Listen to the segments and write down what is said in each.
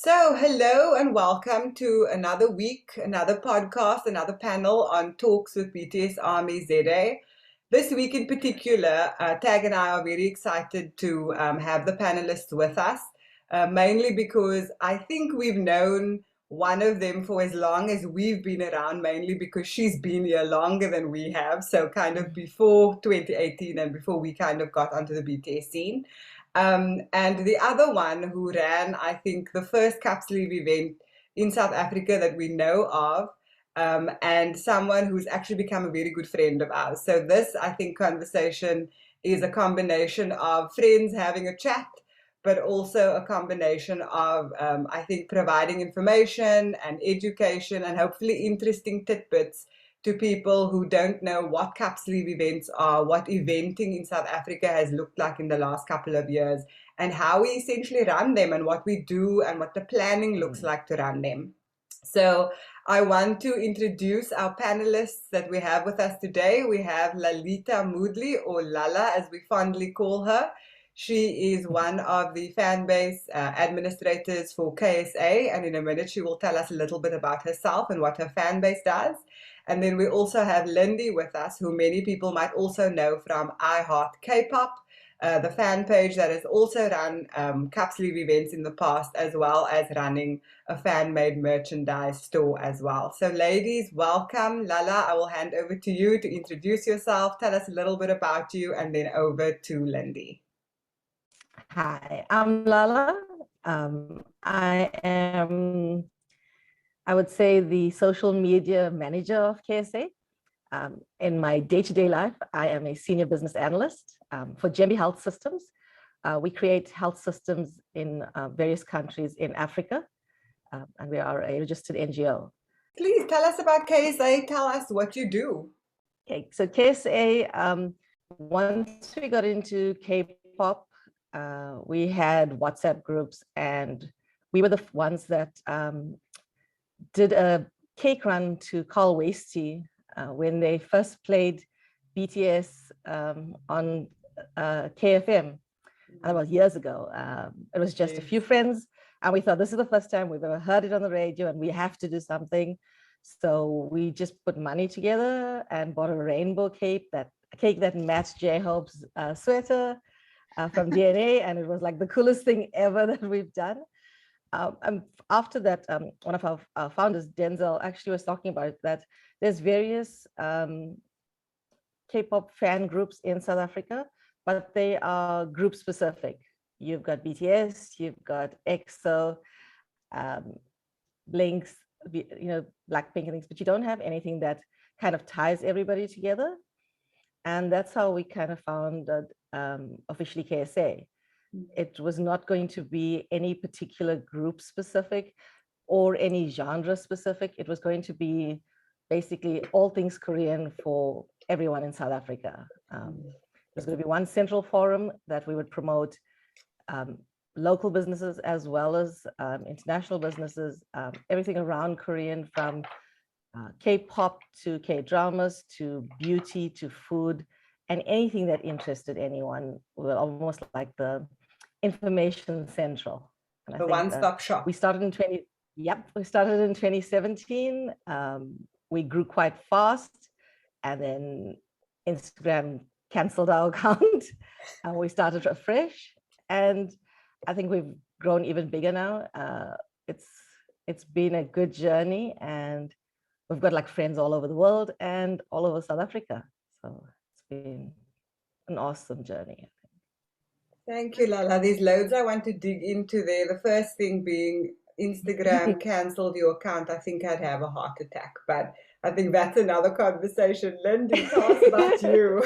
Hello and welcome to another week, another podcast, another panel on talks with BTSARMYZA. This week in particular, Tag and I are very excited to have the panelists with us, mainly because I think we've known one of them for as long as we've been around, mainly because she's been here longer than we have, so kind of before 2018 and before we kind of got onto the BTS scene. And the other one who ran, I think, the first capsule event in South Africa that we know of, and someone who's actually become a very good friend of ours. So this, I think, conversation is a combination of friends having a chat, but also a combination of, I think, providing information and education and hopefully interesting tidbits to people who don't know what capsule events are, what eventing in South Africa has looked like in the last couple of years, and how we essentially run them and what we do and what the planning looks like to run them. So I want to introduce our panelists that we have with us today. We have Lalitha Moodley, or Lala as we fondly call her. She is one of the fan base administrators for KSA, and in a minute she will tell us a little bit about herself and what her fan base does. And then we also have Lindi with us, who many people might also know from iHeartKPOP, the fan page that has also run capsule events in the past, as well as running a fan-made merchandise store as well. So ladies, welcome. Lala, I will hand over to you to introduce yourself, tell us a little bit about you, and then over to Lindi. Hi, I'm Lala. I am, I would say, the social media manager of KSA. In my day-to-day life, I am a senior business analyst for Gembi Health Systems. We create health systems in various countries in Africa, and we are a registered NGO. Please tell us about KSA. Tell us what you do. Okay, so KSA, once we got into K-pop, we had WhatsApp groups, and we were the ones that did a cake run to Carl Wasty when they first played BTS on KFM. And that was years ago. It was just a few friends, and we thought this is the first time we've ever heard it on the radio, and we have to do something. So we just put money together and bought a rainbow cake that matched J-Hope's sweater from DNA, and it was like the coolest thing ever that we've done. And after that, one of our founders, Denzel, actually was talking about it, that there's various K-pop fan groups in South Africa, but they are group specific. You've got BTS, you've got EXO, Blinks, Blackpink and things, but you don't have anything that kind of ties everybody together. And that's how we kind of founded OfficiallyKSA. It was not going to be any particular group specific or any genre specific. It was going to be basically all things Korean for everyone in South Africa. There's going to be one central forum that we would promote local businesses as well as international businesses, everything around Korean, from K-pop to K-dramas to beauty to food, and anything that interested anyone. We're almost like the information central. And the one-stop shop. We started in 2017. We grew quite fast, and then Instagram canceled our account, and we started afresh. And I think we've grown even bigger now. It's been a good journey, and we've got like friends all over the world and all over South Africa. So it's been an awesome journey. Thank you, Lala. There's loads I want to dig into there. The first thing being Instagram canceled your account. I think I'd have a heart attack, but I think that's another conversation. Lindi, tell us about you.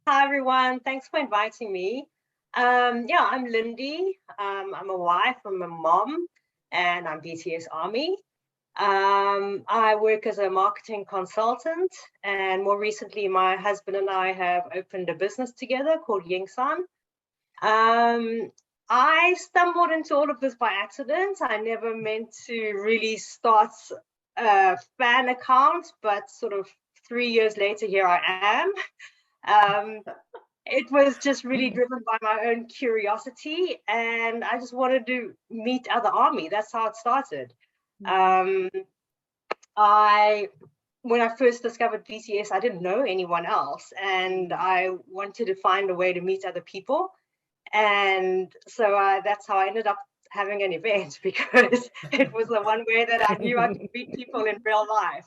Hi, everyone. Thanks for inviting me. Yeah, I'm Lindi. I'm a wife, I'm a mom, and I'm BTSARMY. I work as a marketing consultant, and more recently, my husband and I have opened a business together called Yingsan. I stumbled into all of this by accident. I never meant to really start a fan account, but sort of 3 years later, here I am. it was just really driven by my own curiosity, and I just wanted to meet other ARMY. That's how it started. When I first discovered BTS, I didn't know anyone else, and I wanted to find a way to meet other people. And so that's how I ended up having an event, because it was the one way that I knew I could meet people in real life.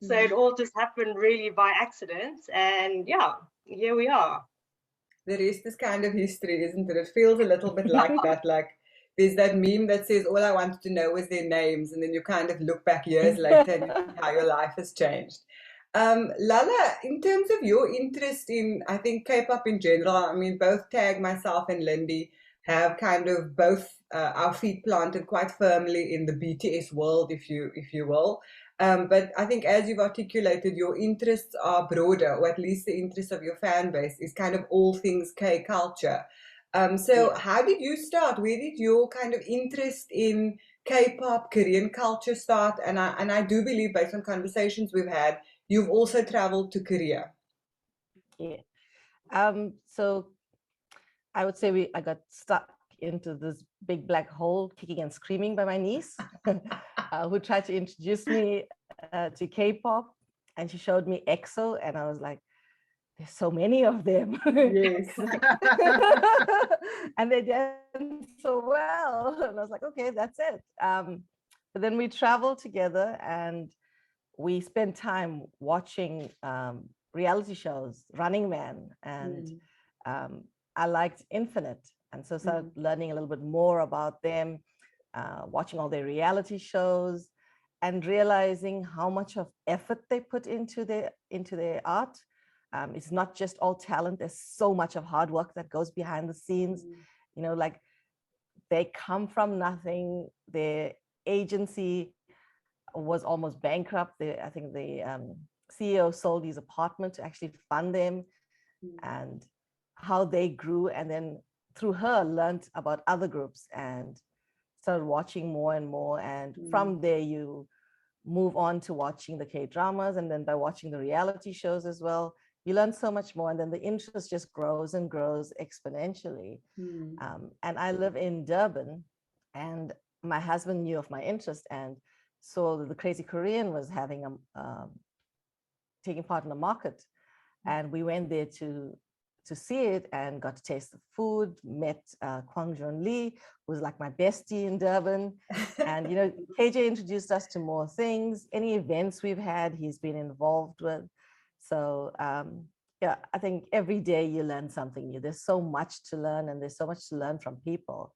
So it all just happened really by accident. And yeah, here we are. The rest is kind of history, isn't it? It feels a little bit like that. Like there's that meme that says, all I wanted to know was their names. And then you kind of look back years later and you see how your life has changed. Lala, in terms of your interest in, I think, K-pop in general, I mean, both Tag, myself, and Lindi have kind of both our feet planted quite firmly in the BTS world, if you will. But I think, as you've articulated, your interests are broader, or at least the interest of your fan base is kind of all things K culture. So how did you start? Where did your kind of interest in K-pop, Korean culture start? And I do believe, based on conversations we've had, you've also traveled to Korea. Yeah. So I would say I got stuck into this big black hole, kicking and screaming by my niece, who tried to introduce me to K-pop, and she showed me EXO, and I was like, there's so many of them. Yes. And they did so well. And I was like, okay, that's it. But then we traveled together and we spent time watching reality shows, Running Man, and I liked Infinite. And so started learning a little bit more about them, watching all their reality shows, and realizing how much of effort they put into their art. It's not just all talent. There's so much of hard work that goes behind the scenes. You know, like they come from nothing. Their agency was almost bankrupt. I think the CEO sold his apartment to actually fund them, and how they grew. And then through her, learned about other groups and started watching more and more. And from there, you move on to watching the K-dramas, and then by watching the reality shows as well, you learn so much more, and then the interest just grows and grows exponentially. And I live in Durban, and my husband knew of my interest and saw that the Crazy Korean was having taking part in the market, and we went there to see it and got to taste the food. Met Kwang Jun Lee, who was like my bestie in Durban, and you know, KJ introduced us to more things. Any events we've had, he's been involved with. So yeah, I think every day you learn something new. There's so much to learn, and there's so much to learn from people.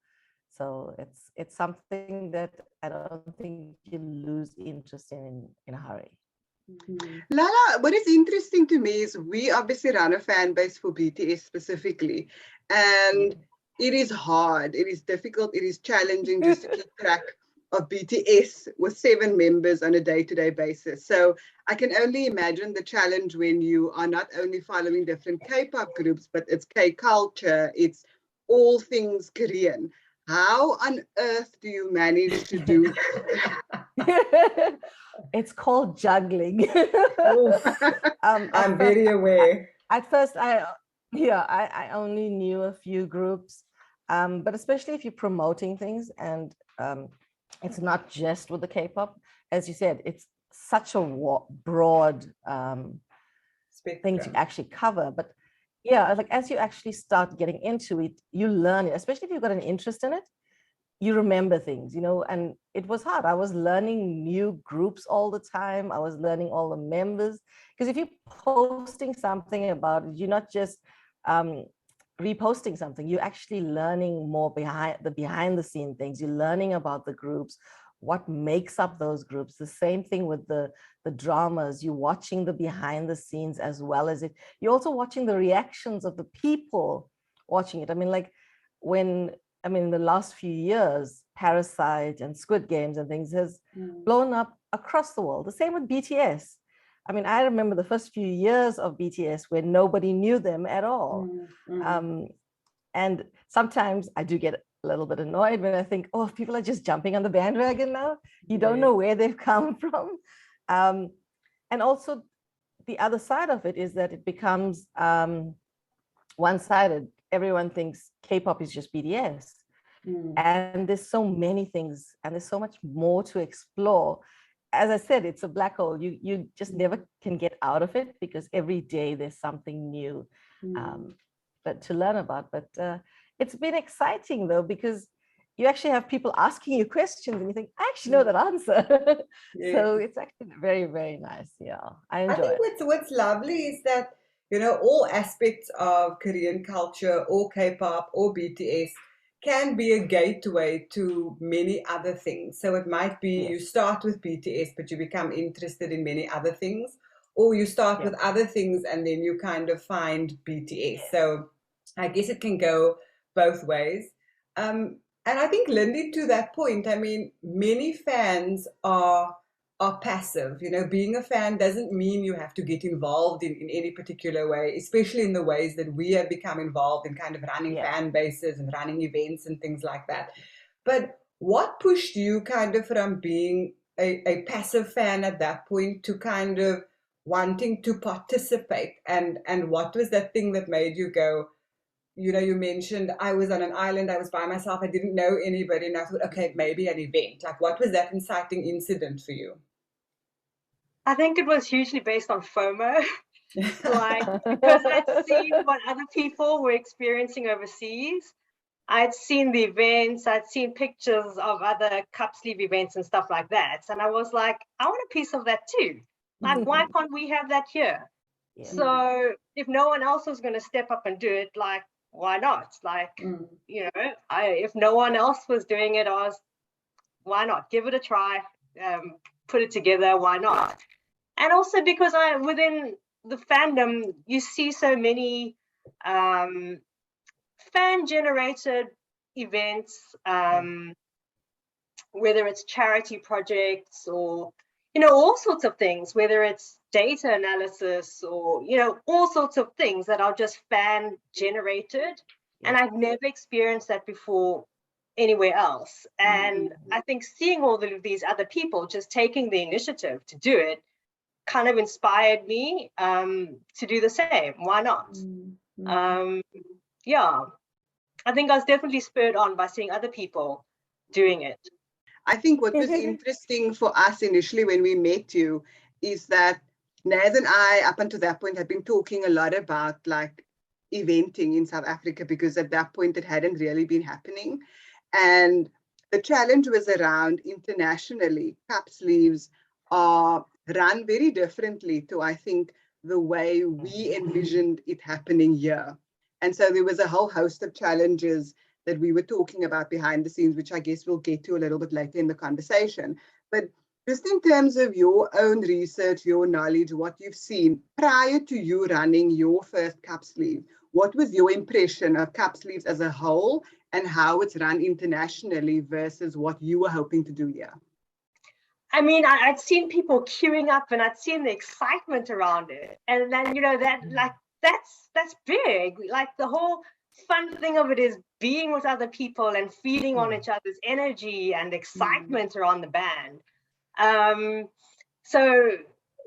So it's something that I don't think you lose interest in a hurry. Lala, what is interesting to me is we obviously run a fan base for BTS specifically, and it is hard, it is difficult, it is challenging just to keep track of BTS with 7 members on a day-to-day basis. So I can only imagine the challenge when you are not only following different K-pop groups, but it's K-culture, it's all things Korean. How on earth do you manage to do it? It's called juggling. I'm very aware. At first, I only knew a few groups, but especially if you're promoting things, and it's not just with the K-pop, as you said, it's such a broad thing to actually cover. But yeah, like as you actually start getting into it, you learn it, especially if you've got an interest in it, you remember things, you know, and it was hard. I was learning new groups all the time. I was learning all the members, because if you're posting something about it, you're not just reposting something, you're actually learning more behind the scene things. You're learning about the groups, what makes up those groups. The same thing with the dramas. You're watching the behind the scenes as well as it. You're also watching the reactions of the people watching it. I mean, like the last few years, Parasite and Squid Games and things has blown up across the world. The same with BTS. I mean, I remember the first few years of BTS where nobody knew them at all. And sometimes I do get a little bit annoyed when I think, oh, people are just jumping on the bandwagon now. You don't know where they've come from. And also the other side of it is that it becomes one-sided. Everyone thinks K-pop is just BTS. And there's so many things, and there's so much more to explore. As I said, it's a black hole. You just never can get out of it, because every day there's something new but to learn about. But it's been exciting though, because you actually have people asking you questions and you think, I actually know that answer. So it's actually very, very nice. Yeah, I enjoy it. What's lovely is that, you know, all aspects of Korean culture or K-pop or BTS can be a gateway to many other things. So it might be you start with BTS, but you become interested in many other things, or you start with other things and then you kind of find BTS. So I guess it can go both ways. And I think, Lindi, to that point, I mean, many fans are passive. You know, being a fan doesn't mean you have to get involved in any particular way, especially in the ways that we have become involved in kind of running fan bases and running events and things like that. But what pushed you kind of from being a passive fan at that point to kind of wanting to participate? And what was that thing that made you go, you know, you mentioned I was on an island, I was by myself, I didn't know anybody, and I thought, okay, maybe an event. Like, what was that inciting incident for you? I think it was hugely based on FOMO, like, because I'd seen what other people were experiencing overseas. I'd seen the events, I'd seen pictures of other cup sleeve events and stuff like that. And I was like, I want a piece of that too. Like, why can't we have that here? So if no one else was going to step up and do it, like, why not? Like, you know, if no one else was doing it, why not? Give it a try, put it together, why not? And also because within the fandom, you see so many fan-generated events, whether it's charity projects or, you know, all sorts of things, whether it's data analysis or, you know, all sorts of things that are just fan generated. And I've never experienced that before anywhere else. And I think seeing all of these other people just taking the initiative to do it kind of inspired me to do the same. Why not? Yeah, I think I was definitely spurred on by seeing other people doing it. I think what was interesting for us initially when we met you is that Naz and I, up until that point, had been talking a lot about like eventing in South Africa, because at that point it hadn't really been happening. And the challenge was around internationally, cup sleeves are run very differently to, I think, the way we envisioned it happening here. And so there was a whole host of challenges that we were talking about behind the scenes, which I guess we'll get to a little bit later in the conversation. But just in terms of your own research, your knowledge, what you've seen prior to you running your first cup sleeve, what was your impression of cup sleeves as a whole and how it's run internationally versus what you were hoping to do here? I mean, I'd seen people queuing up and I'd seen the excitement around it. And then, you know, that's big. Like, the whole fun thing of it is being with other people and feeding on each other's energy and excitement around the band. So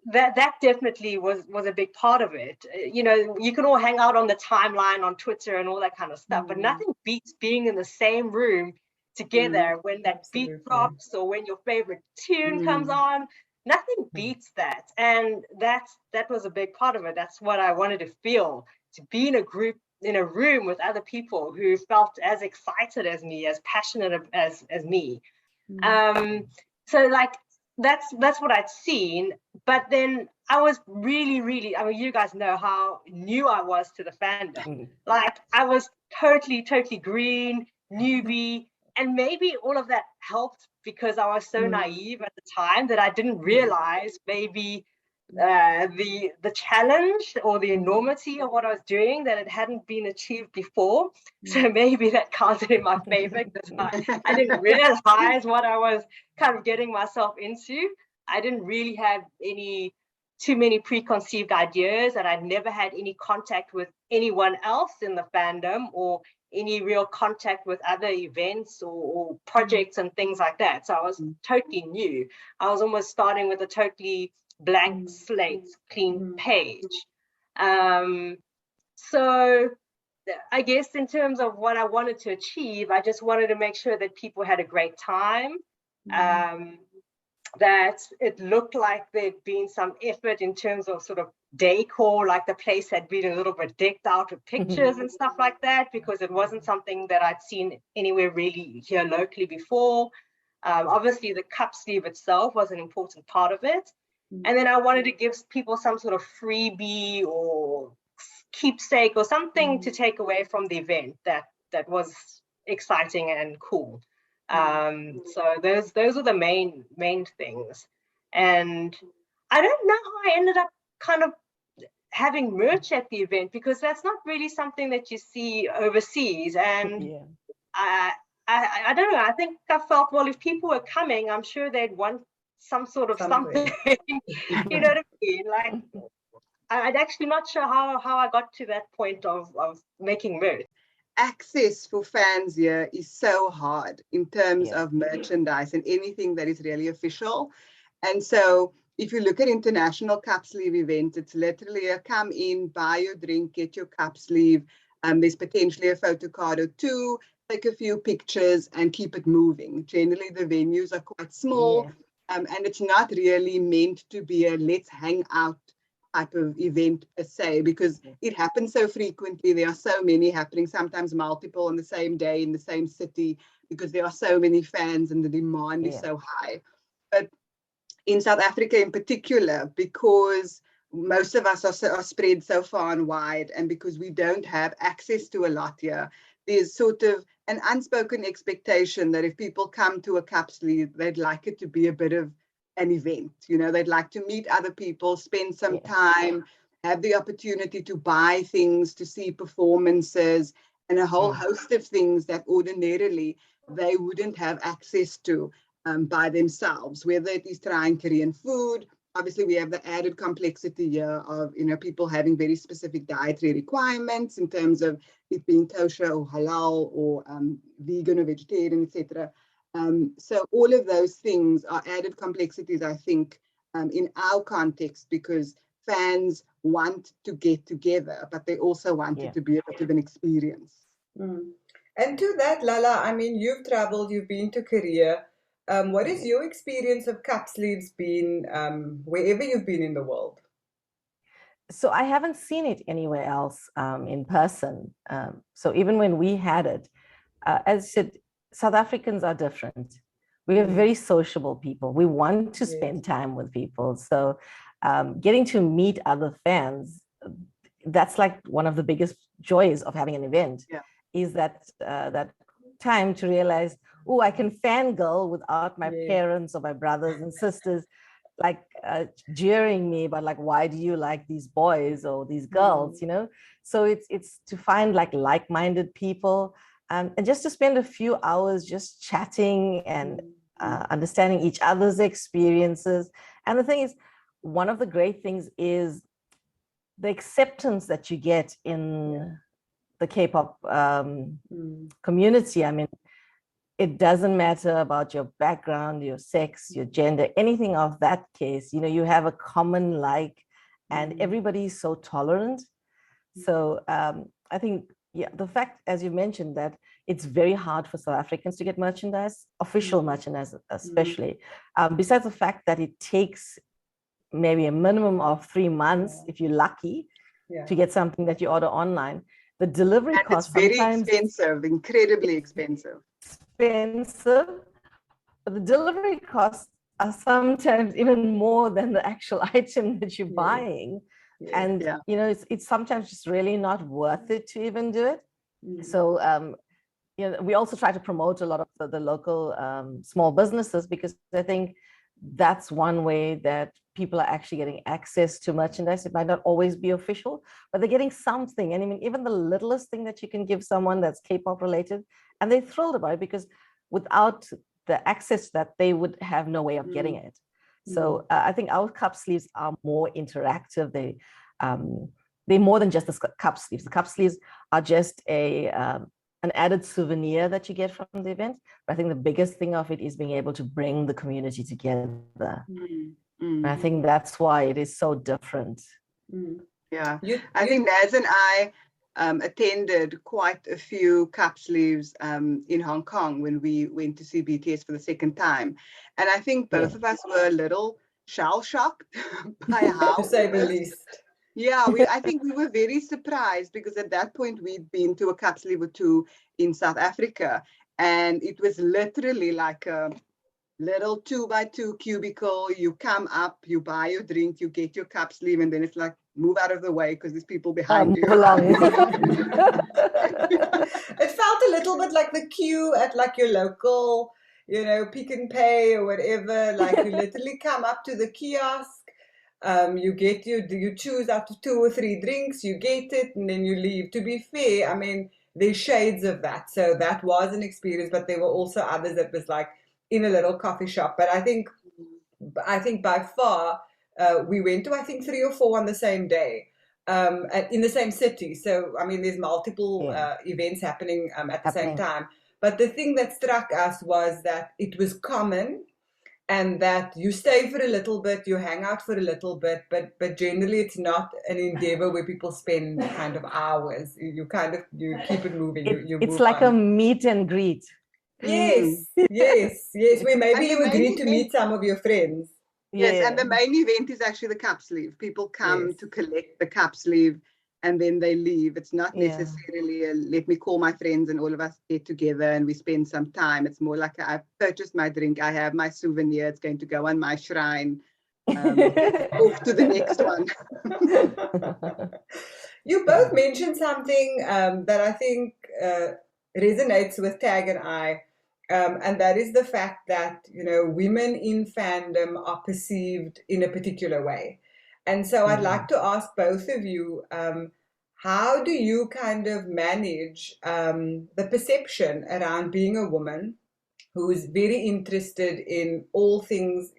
that definitely was a big part of it. You know, you can all hang out on the timeline on Twitter and all that kind of stuff, but nothing beats being in the same room together when that beat drops or when your favorite tune comes on. Nothing beats that. And that was a big part of it. That's what I wanted to feel, to be in a group, in a room with other people who felt as excited as me, as passionate as me. So like, that's what I'd seen. But then I was really, I mean, you guys know how new I was to the fandom. Like, I was totally green, newbie. And maybe all of that helped because I was so naive at the time that I didn't realize maybe the challenge or the enormity of what I was doing, that it hadn't been achieved before. So maybe that counted in my favor, because I didn't realize what I was kind of getting myself into. I didn't really have too many preconceived ideas, and I'd never had any contact with anyone else in the fandom or any real contact with other events or projects and things like that. So I was totally new. I was almost starting with a totally blank slate, clean page. So I guess in terms of what I wanted to achieve, I just wanted to make sure that people had a great time, that it looked like there'd been some effort in terms of sort of decor, like the place had been a little bit decked out with pictures and stuff like that, because it wasn't something that I'd seen anywhere really here locally before. Obviously, the cup sleeve itself was an important part of it. And then I wanted to give people some sort of freebie or keepsake or something to take away from the event that was exciting and cool. So those are the main things. And I don't know how I ended up kind of having merch at the event, because that's not really something that you see overseas. And I don't know, I think I felt, well, if people were coming, I'm sure they'd want some sort of something. You know what I mean? Like, I'm actually not sure how I got to that point of making merch. Access for fans here is so hard in terms of merchandise and anything that is really official. And so if you look at international cup sleeve events, it's literally a come in, buy your drink, get your cup sleeve. There's potentially a photo card or two, take a few pictures and keep it moving. Generally, the venues are quite small, and it's not really meant to be a let's hang out type of event per se, because it happens so frequently. There are so many happening, sometimes multiple on the same day in the same city, because there are so many fans and the demand is so high. But in South Africa in particular, because most of us are spread so far and wide, and because we don't have access to a lot here, there's sort of an unspoken expectation that if people come to a cup sleeve, they'd like it to be a bit of an event. You know, they'd like to meet other people, spend some time, have the opportunity to buy things, to see performances, and a whole host of things that ordinarily they wouldn't have access to by themselves, whether it is trying Korean food. Obviously, we have the added complexity here of, you know, people having very specific dietary requirements in terms of it being kosher or halal or vegan or vegetarian, etc. So all of those things are added complexities, I think, in our context, because fans want to get together, but they also want it to be a bit of an experience. And to that, Lala, I mean, you've traveled, you've been to Korea. What is your experience of cup sleeves been wherever you've been in the world? So I haven't seen it anywhere else in person. So even when we had it, as I said, South Africans are different. We are very sociable people. We want to spend time with people. So getting to meet other fans, that's like one of the biggest joys of having an event, is that that time to realize, oh, I can fangirl without my parents or my brothers and sisters like jeering me about like, why do you like these boys or these girls, you know? So it's to find like-minded people and just to spend a few hours just chatting and understanding each other's experiences. And the thing is, one of the great things is the acceptance that you get in the K-pop community. I mean, it doesn't matter about your background, your sex, your gender, anything of that case. You know, you have a common like, and everybody's so tolerant. So I think, the fact, as you mentioned, that it's very hard for South Africans to get merchandise, official merchandise especially, besides the fact that it takes maybe a minimum of 3 months, if you're lucky, to get something that you order online. The delivery cost it's very expensive, incredibly expensive. But the delivery costs are sometimes even more than the actual item that you're buying. And, you know, it's sometimes just really not worth it to even do it. So, you know, we also try to promote a lot of the local small businesses, because I think that's one way that people are actually getting access to merchandise. It might not always be official, but they're getting something. And I mean, even the littlest thing that you can give someone that's K-pop related, and they're thrilled about it, because without the access that, they would have no way of getting it. So I think our cup sleeves are more interactive. They're more than just the cup sleeves. The cup sleeves are just an added souvenir that you get from the event. But I think the biggest thing of it is being able to bring the community together. And I think that's why it is so different. I think Naz and I attended quite a few cup sleeves in Hong Kong when we went to see BTS for the second time. And I think both of us were a little shell-shocked by how to say the least. Yeah, I think we were very surprised because at that point we'd been to a cup sleeve or two in South Africa, and it was literally like a little 2x2 cubicle. You come up, you buy your drink, you get your cup sleeve, and then it's like, move out of the way because there's people behind you. It felt a little bit like the queue at like your local, Pick and Pay or whatever. Like you literally come up to the kiosk, you choose out of 2 or 3 drinks, you get it, and then you leave. To be fair, I mean, there's shades of that. So that was an experience, but there were also others that was like in a little coffee shop. But I think by far, we went to, I think, 3 or 4 on the same day, in the same city. So, I mean, there's multiple events happening at the same time. But the thing that struck us was that it was common, and that you stay for a little bit, you hang out for a little bit, but generally it's not an endeavor where people spend kind of hours. You keep it moving. It's move like on. a meet and greet. Yes. Where maybe you agreed to meet some of your friends. Yes, and the main event is actually the cup sleeve. People come to collect the cup sleeve and then they leave. It's not necessarily let me call my friends and all of us get together and we spend some time. It's more like I've purchased my drink, I have my souvenir, it's going to go on my shrine. Off to the next one. You both mentioned something that I think resonates with Tag and I, and that is the fact that women in fandom are perceived in a particular way. And so I'd like to ask both of you, how do you kind of manage the perception around being a woman who is very interested in all things,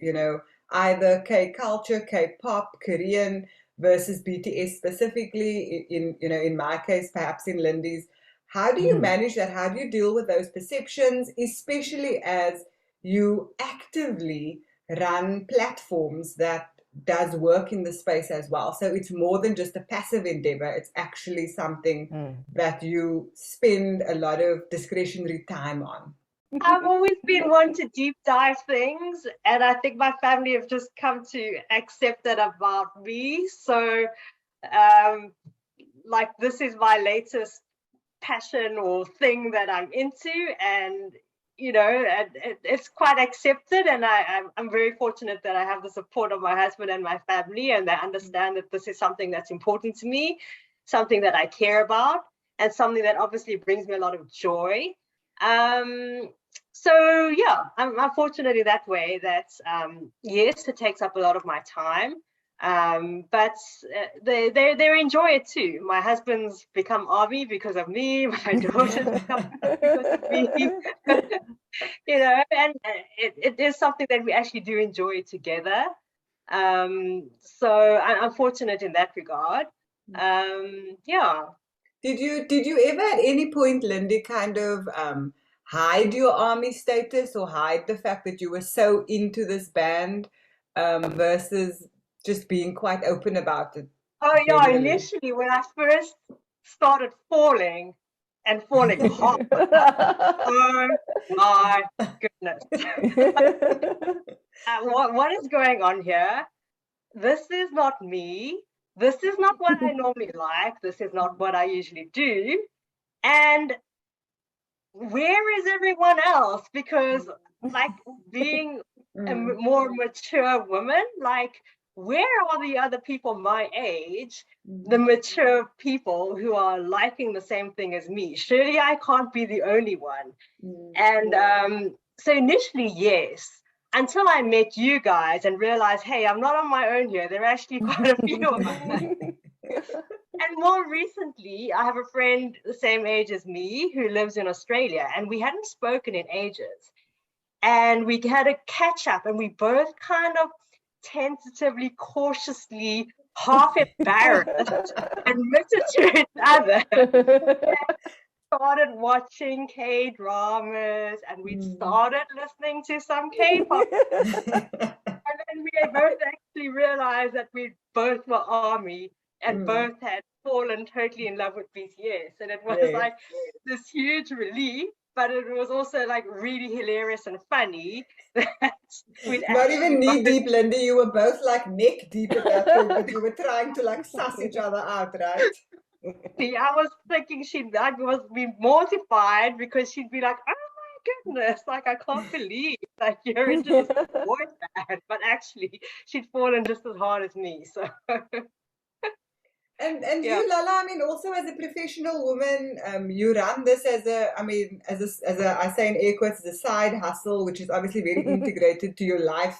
either K culture, K-pop, Korean versus BTS specifically, in my case, perhaps in Lindy's. How do you manage that? How do you deal with those perceptions, especially as you actively run platforms that does work in the space as well? So it's more than just a passive endeavor. It's actually something that you spend a lot of discretionary time on. I've always been one to deep dive things, and I think my family have just come to accept that about me. So, like, this is my latest passion or thing that I'm into, and it's quite accepted, and I'm very fortunate that I have the support of my husband and my family, and they understand that this is something that's important to me, something that I care about, and something that obviously brings me a lot of joy. So yeah, I'm fortunate in that way that yes, it takes up a lot of my time, but they enjoy it too. My husband's become ARMY because of me. My daughter's become because of me. And it is something that we actually do enjoy together. So I'm fortunate in that regard. Yeah. Did you ever at any point, Lindi, kind of hide your ARMY status or hide the fact that you were so into this band versus just being quite open about it? Oh yeah, initially when I first started falling hard. Oh my goodness. What is going on here? This is not me. This is not what I normally like. This is not what I usually do. And where is everyone else? Because like being a more mature woman, like where are the other people my age, the mature people who are liking the same thing as me? Surely I can't be the only one. And so initially, yes, until I met you guys and realized, hey, I'm not on my own here. There are actually quite a few of us. And more recently, I have a friend the same age as me who lives in Australia, and we hadn't spoken in ages. And we had a catch up, and we both kind of tentatively, cautiously, half embarrassed, admitted to each other. Started watching K-dramas, and we started listening to some K-pop. And then we both actually realized that we both were ARMY and both had fallen totally in love with BTS, and it was like this huge relief, but it was also like really hilarious and funny that we'd Not even knee both, deep, Lindi. You were both like neck deep at that point, but you were trying to like suss each other out, right? I was thinking she'd like was be mortified because she'd be like, oh my goodness, like I can't believe like you're into this boy band, but actually she'd fallen just as hard as me. So And you, Lala, I mean, also as a professional woman, you run this as a, I mean, as a, I say in air quotes, as a side hustle, which is obviously very integrated to your life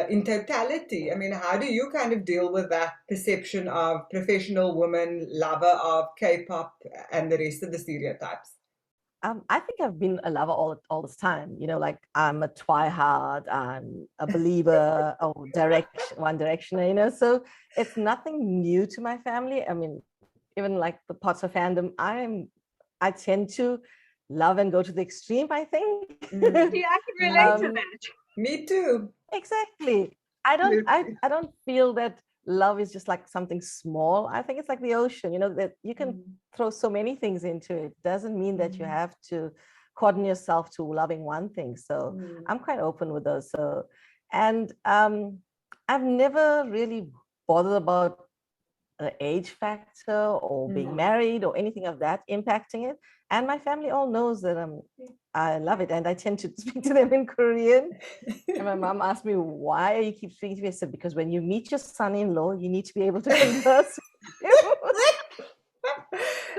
in totality. I mean, how do you kind of deal with that perception of professional woman, lover of K-pop and the rest of the stereotypes? I think I've been a lover all this time. You know, like I'm a twihard, I'm a believer, One Directioner. You know, so it's nothing new to my family. I mean, even like the parts of fandom, I tend to love and go to the extreme, I think. Yeah, I can relate to that. Me too. Exactly. I don't feel that love is just like something small. I think it's like the ocean, you know, that you can throw so many things into it. Doesn't mean that you have to cordon yourself to loving one thing. So I'm quite open with those. So, and I've never really bothered about the age factor or being married or anything of that impacting it. And my family all knows that I love it, and I tend to speak to them in Korean. And my mom asked me, why you keep speaking to me? I said, because when you meet your son-in-law, you need to be able to converse.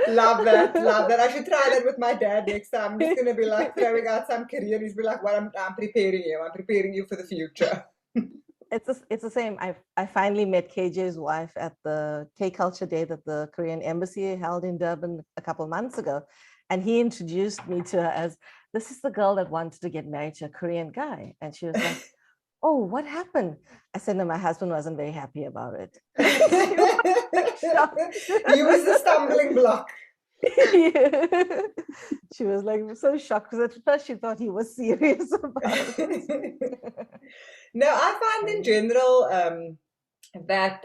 Love that. I should try that with my dad next time. I'm just going to be like throwing out some Korean. He's be like, well, I'm preparing you. I'm preparing you for the future. It's the same. I finally met KJ's wife at the K-Culture Day that the Korean Embassy held in Durban a couple of months ago. And he introduced me to her as, this is the girl that wanted to get married to a Korean guy. And she was like, oh, what happened? I said, no, my husband wasn't very happy about it. He was the stumbling block. Yeah. She was like so shocked because at first she thought he was serious about it. No, I find in general that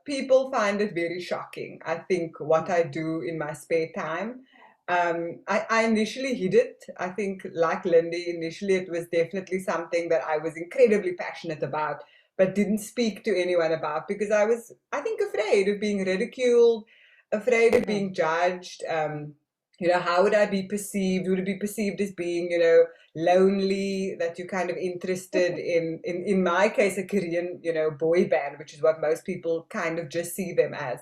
people find it very shocking. I think what I do in my spare time. I initially hid it. I think, like Lindi, initially it was definitely something that I was incredibly passionate about, but didn't speak to anyone about because I was, I think, afraid of being ridiculed, afraid of being judged. You know, how would I be perceived? Would it be perceived as being, you know, lonely, that you're kind of interested in my case, a Korean, you know, boy band, which is what most people kind of just see them as.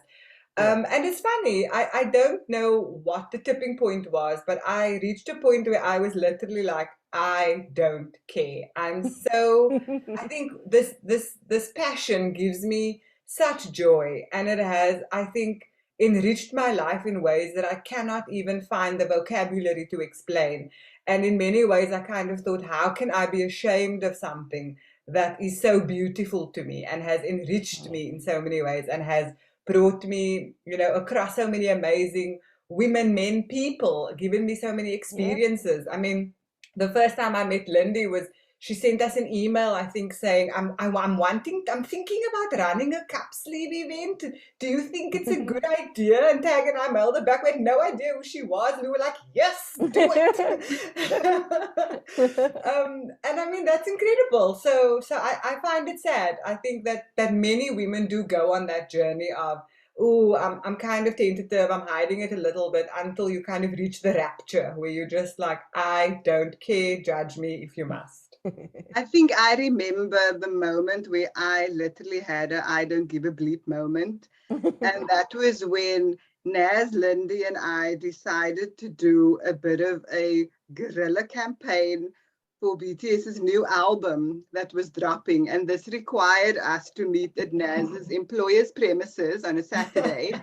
And it's funny, I don't know what the tipping point was, but I reached a point where I was literally like, I don't care. I'm so, I think this passion gives me such joy, and it has, I think, enriched my life in ways that I cannot even find the vocabulary to explain. And in many ways, I kind of thought, how can I be ashamed of something that is so beautiful to me and has enriched me in so many ways and has brought me, you know, across so many amazing women, men, people, given me so many experiences. I mean, the first time I met Lindi was, she sent us an email, I think, saying, I'm thinking about running a cup sleeve event. Do you think it's a good idea? And Tag and I mailed it back. We had no idea who she was. And we were like, yes, do it. And I mean, that's incredible. So I find it sad. I think that many women do go on that journey of, oh, I'm kind of tentative, I'm hiding it a little bit, until you kind of reach the rapture where you're just like, I don't care, judge me if you must. I think I remember the moment where I literally had a I don't give a bleep moment. And that was when Naz, Lindi, and I decided to do a bit of a guerrilla campaign for BTS's new album that was dropping. And this required us to meet at Naz's employer's premises on a Saturday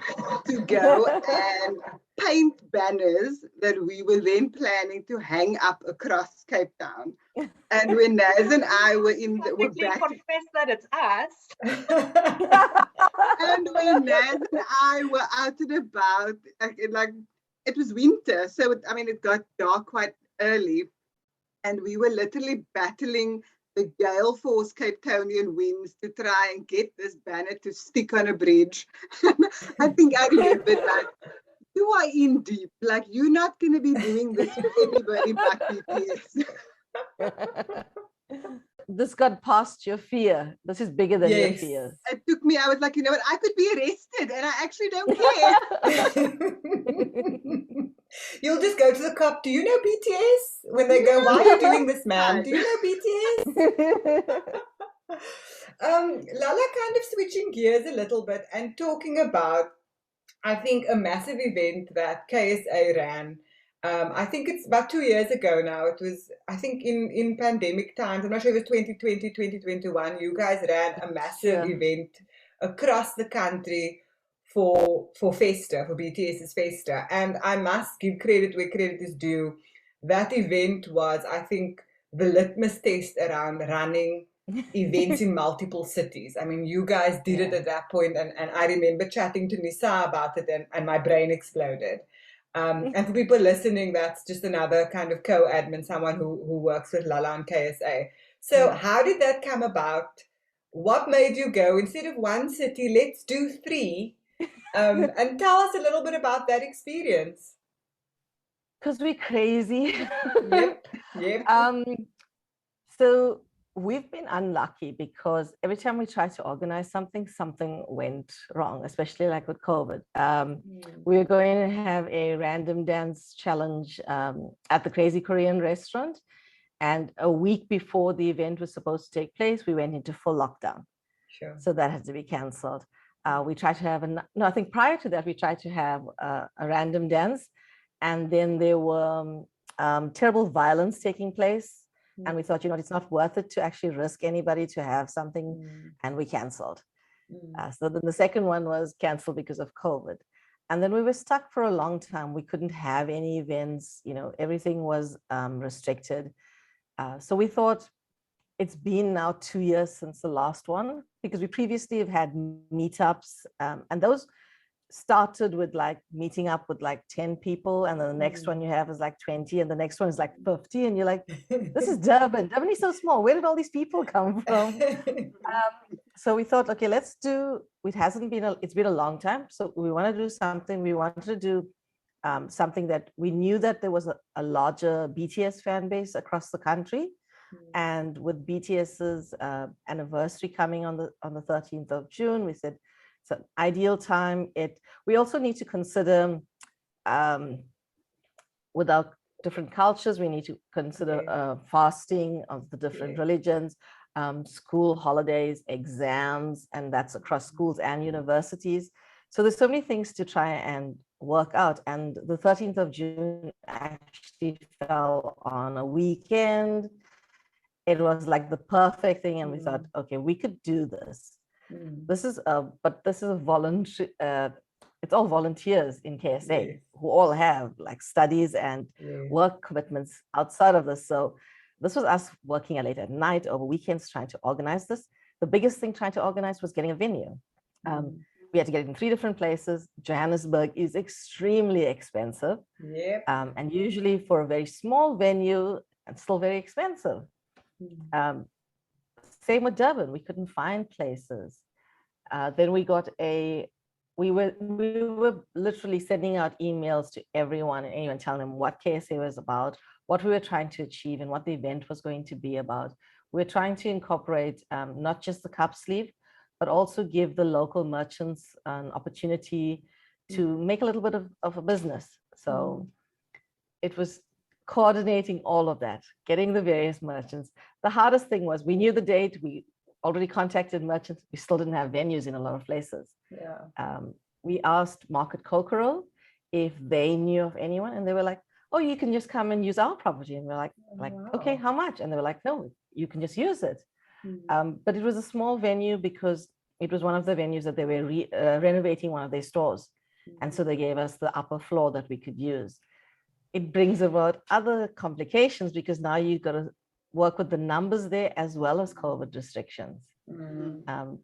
to go and paint banners that we were then planning to hang up across Cape Town. And when Naz and I were back, confess that it's us. and when Naz and I were out and about, like it was winter, so it got dark quite early, and we were literally battling the gale force Cape Townian winds to try and get this banner to stick on a bridge. I think I remember that. You are in deep. Like, you're not going to be doing this for everybody but BTS. This got past your fear. This is bigger than your fears. It took me, I was like, you know what, I could be arrested and I actually don't care. You'll just go to the cop. Do you know BTS? When they go, why are you doing this, ma'am? Do you know BTS? Lala, kind of switching gears a little bit and talking about, I think, a massive event that KSA ran. I think it's about 2 years ago now. It was, I think, in pandemic times. I'm not sure if it was 2020, 2021. You guys ran a massive event across the country for Festa, for BTS's Festa. And I must give credit where credit is due. That event was, I think, the litmus test around running events in multiple cities. I mean, you guys did it at that point, and I remember chatting to Nisa about it, and my brain exploded. And for people listening, that's just another kind of co-admin, someone who works with Lala and KSA. So how did that come about? What made you go, instead of one city, let's do 3? And tell us a little bit about that experience. Because we're crazy. Yep. So we've been unlucky because every time we try to organize something, something went wrong, especially like with COVID. We were going to have a random dance challenge at the Crazy Korean restaurant. And a week before the event was supposed to take place, we went into full lockdown. Sure. So that had to be canceled. We tried to have, I think prior to that, we tried to have a random dance. And then there were terrible violence taking place. And we thought, it's not worth it to actually risk anybody to have something, and we canceled. So then the second one was canceled because of COVID. And then we were stuck for a long time. We couldn't have any events, everything was restricted. So we thought, it's been now 2 years since the last one, because we previously have had meetups, and those started with like meeting up with like 10 people, and then the next one you have is like 20, and the next one is like 50, and you're like, this is Durban is so small, where did all these people come from? So we thought, okay, let's do, it's been a long time, so we want to do something. We wanted to do something that we knew that there was a larger BTS fan base across the country, and with BTS's anniversary coming on the 13th of June, we said it's an ideal time. We also need to consider, with our different cultures, we need to consider fasting of the different religions, school holidays, exams, and that's across schools and universities. So there's so many things to try and work out. And the 13th of June actually fell on a weekend. It was like the perfect thing. And we thought, okay, we could do this. This is a voluntary, it's all volunteers in KSA who all have like studies and work commitments outside of this. So this was us working late at night over weekends trying to organize this. The biggest thing trying to organize was getting a venue. We had to get it in 3 different places. Johannesburg is extremely expensive. And usually for a very small venue, it's still very expensive. Same with Durban, we couldn't find places. Then we were literally sending out emails to everyone and anyone, telling them what KSA was about, what we were trying to achieve, and what the event was going to be about. We're trying to incorporate not just the cup sleeve, but also give the local merchants an opportunity to make a little bit of a business. So it was coordinating all of that, getting the various merchants. The hardest thing was we knew the date, we already contacted merchants, we still didn't have venues in a lot of places. We asked Market Kokoro if they knew of anyone, and they were like, oh, you can just come and use our property. And we're like, okay, how much? And they were like, no, you can just use it. But it was a small venue because it was one of the venues that they were renovating one of their stores. And so they gave us the upper floor that we could use. It brings about other complications because now you've got to work with the numbers there as well as COVID restrictions.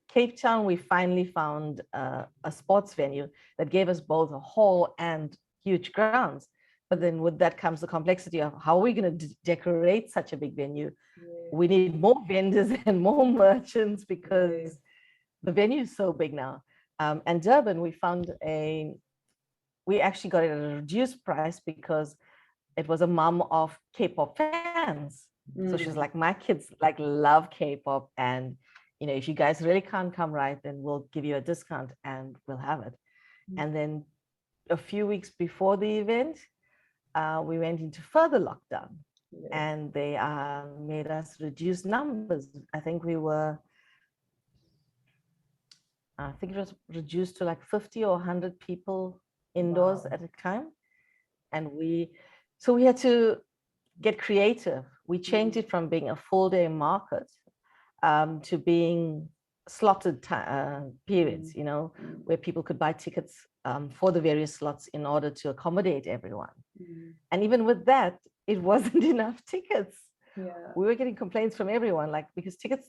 Cape Town, we finally found a sports venue that gave us both a hall and huge grounds. But then with that comes the complexity of how are we going to decorate such a big venue we need more vendors and more merchants because the venue is so big now. And Durban, we actually got it at a reduced price because it was a mom of K-pop fans. So she's like, my kids like love K-pop, and if you guys really can't come, right, then we'll give you a discount and we'll have it. And then a few weeks before the event, we went into further lockdown, and they made us reduce numbers. I think it was reduced to like 50 or 100 people indoors at a time. And so we had to get creative. We changed it from being a full day market to being slotted periods, where people could buy tickets for the various slots in order to accommodate everyone. And even with that, it wasn't enough tickets. We were getting complaints from everyone, like, because tickets,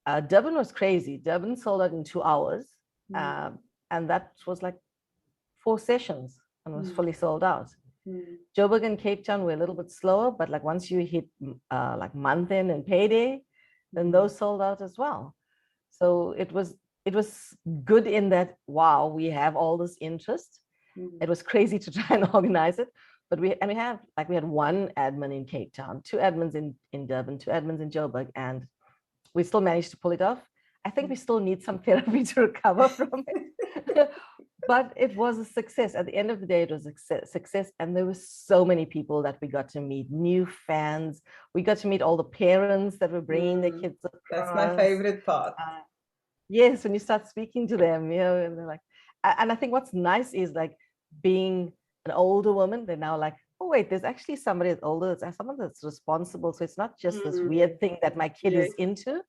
Durban was crazy. Durban sold out in 2 hours. And that was like 4 sessions and was fully sold out. Joburg and Cape Town were a little bit slower, but like once you hit like month end and payday, then those sold out as well. So it was good in that, wow, we have all this interest. It was crazy to try and organize it, but we had 1 admin in Cape Town, 2 admins in Durban, 2 admins in Joburg, and we still managed to pull it off. I think we still need some therapy to recover from it. But it was a success. At the end of the day, it was a success. And there were so many people that we got to meet, new fans. We got to meet all the parents that were bringing their kids across. That's my favorite part. Yes, when you start speaking to them, and they're like, and I think what's nice is like being an older woman, they're now like, oh, wait, there's actually somebody that's older, it's someone that's responsible. So it's not just this weird thing that my kid is into.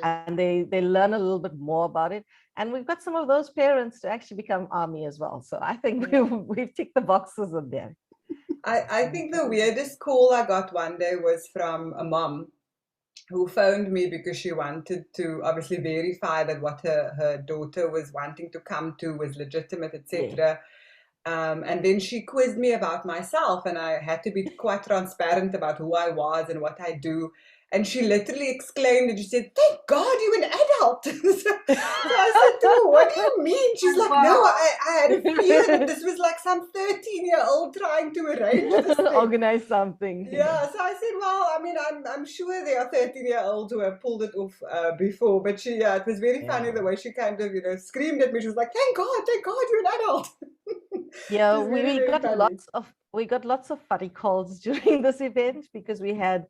And they learn a little bit more about it. And we've got some of those parents to actually become ARMY as well. So I think we've ticked the boxes in there. I think the weirdest call I got one day was from a mom who phoned me because she wanted to obviously verify that what her daughter was wanting to come to was legitimate, etc. And then she quizzed me about myself, and I had to be quite transparent about who I was and what I do. And she literally exclaimed and she said, "Thank God you're an adult." So I said to her, "What do you mean?" She's like, "No, I had a fear that this was like some 13-year-old trying to arrange this thing. Organize something." Yeah, so I said, "Well, I mean, I'm sure there are 13-year-olds who have pulled it off before." But it was very funny the way she kind of, screamed at me. She was like, thank God you're an adult." Yeah, we got lots of funny calls during this event because we had,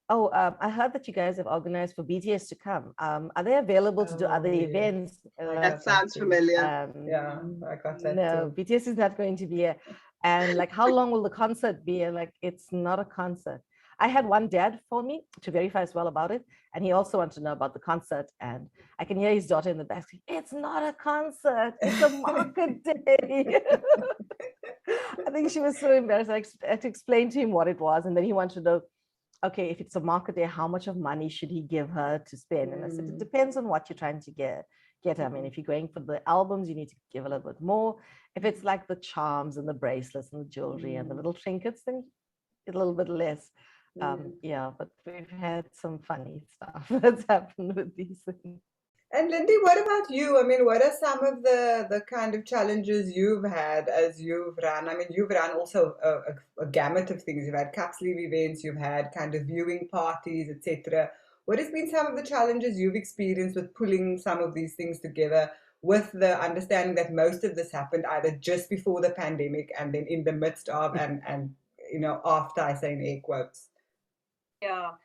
I heard that you guys have organized for BTS to come. Are they available to do other events? That sounds familiar. Yeah, I got that No, too. BTS is not going to be here. And like, how long will the concert be? And like, it's not a concert. I had one dad phone me to verify as well about it. And he also wanted to know about the concert. And I can hear his daughter in the back saying, "It's not a concert, it's a market day." I think she was so embarrassed. I had to explain to him what it was. And then he wanted to know, okay, if it's a market day, how much of money should he give her to spend? And I said, it depends on what you're trying to get. I mean, if you're going for the albums, you need to give a little bit more. If it's like the charms and the bracelets and the jewelry and the little trinkets, then a little bit less. But we've had some funny stuff that's happened with these things. And Lindi, what about you? I mean, what are some of the kind of challenges you've had as you've run? I mean, you've run also a gamut of things. You've had cup sleeve events, you've had kind of viewing parties, etc. What has been some of the challenges you've experienced with pulling some of these things together, with the understanding that most of this happened either just before the pandemic and then in the midst of and after, I say in air quotes? Yeah.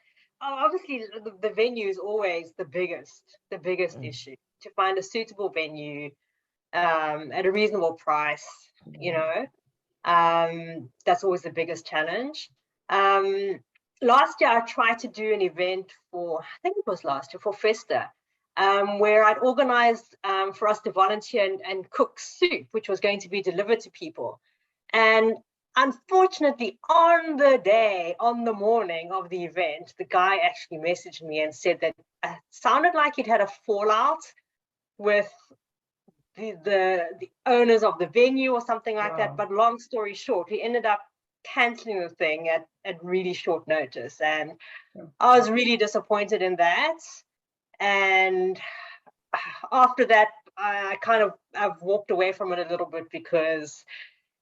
Obviously, the venue is always the biggest issue. To find a suitable venue at a reasonable price, that's always the biggest challenge. Last year, I tried to do an event for Festa, where I'd organized for us to volunteer and cook soup, which was going to be delivered to people. And unfortunately, on the morning of the event, the guy actually messaged me and said that it sounded like he'd had a fallout with the owners of the venue or something like that. But long story short, he ended up cancelling the thing at really short notice. And I was really disappointed in that. And after that, I've walked away from it a little bit because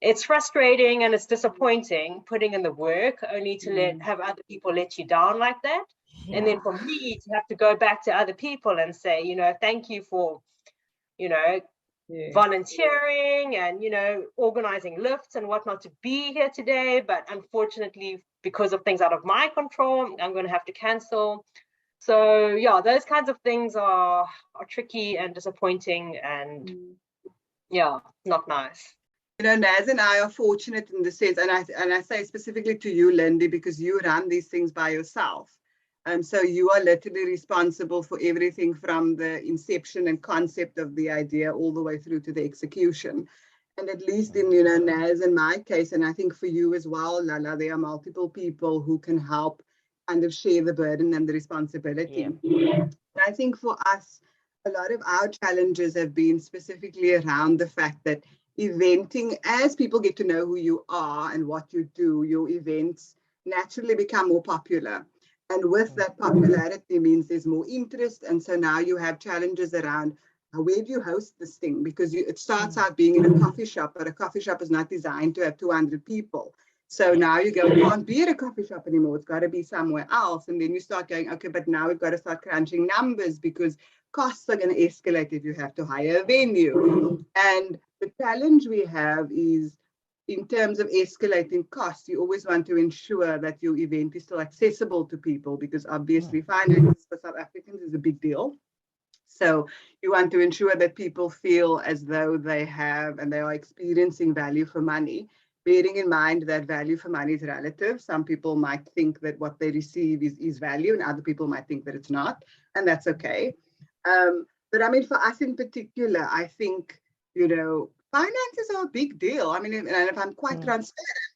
it's frustrating and it's disappointing putting in the work only to have other people let you down like that. Yeah. And then for me to have to go back to other people and say, you know, thank you for, you know, volunteering and, you know, organizing lifts and whatnot to be here today. But unfortunately, because of things out of my control, I'm going to have to cancel. So yeah, those kinds of things are tricky and disappointing and yeah, not nice. You know, Naz and I are fortunate in the sense, and I say specifically to you, Lindi, because you run these things by yourself. So you are literally responsible for everything from the inception and concept of the idea all the way through to the execution. And at least in, you know, Naz and my case, and I think for you as well, Lala, there are multiple people who can help kind of share the burden and the responsibility. I think for us, a lot of our challenges have been specifically around the fact that eventing, as people get to know who you are and what you do, your events naturally become more popular. And with that popularity means there's more interest. And so now you have challenges around where do you host this thing? Because it starts out being in a coffee shop, but a coffee shop is not designed to have 200 people. So now you go, it can't be at a coffee shop anymore. It's got to be somewhere else. And then you start going, okay, but now we've got to start crunching numbers because costs are going to escalate if you have to hire a venue. And the challenge we have is, in terms of escalating costs, you always want to ensure that your event is still accessible to people, because obviously finances for South Africans is a big deal. So you want to ensure that people feel as though they have and they are experiencing value for money, bearing in mind that value for money is relative. Some people might think that what they receive is value, and other people might think that it's not, and that's okay. But I mean, for us in particular, I think, you know, finances are a big deal. I mean, and if I'm quite transparent,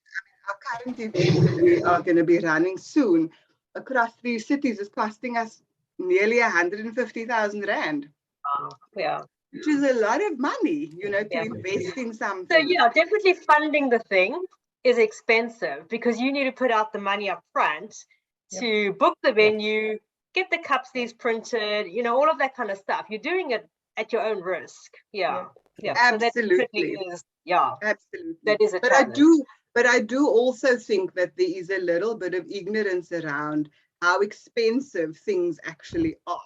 I mean, our current event that we are going to be running soon across 3 cities is costing us nearly 150,000 Rand. Yeah. Which is a lot of money, you know, to invest in something. So yeah, definitely funding the thing is expensive because you need to put out the money up front to book the venue, get the cup sleeves printed, you know, all of that kind of stuff. You're doing it at your own risk. Yeah. Absolutely. So absolutely. That is a challenge. But I do also think that there is a little bit of ignorance around how expensive things actually are.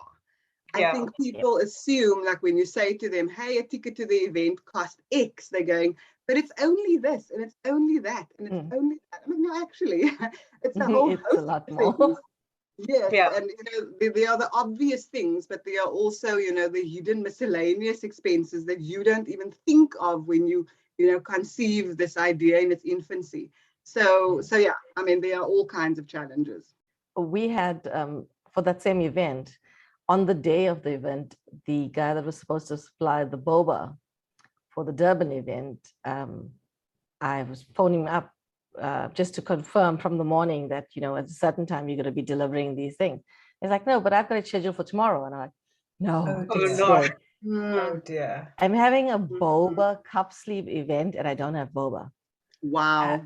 I think people assume, like when you say to them, hey, a ticket to the event cost X, they're going, but it's only this and it's only that and it's only that. I mean, no, actually, it's a whole it's a lot more. Yes, and you know, they are the obvious things, but they are also, you know, the hidden miscellaneous expenses that you don't even think of when you know, conceive this idea in its infancy. So yeah, I mean, there are all kinds of challenges. We had, for that same event, on the day of the event, the guy that was supposed to supply the boba for the Durban event, I was phoning up just to confirm from the morning that, you know, at a certain time you're going to be delivering these things. He's like, no, but I've got it scheduled for tomorrow. And I'm like, no, Oh dear. I'm having a boba cup sleeve event and I don't have boba. Wow.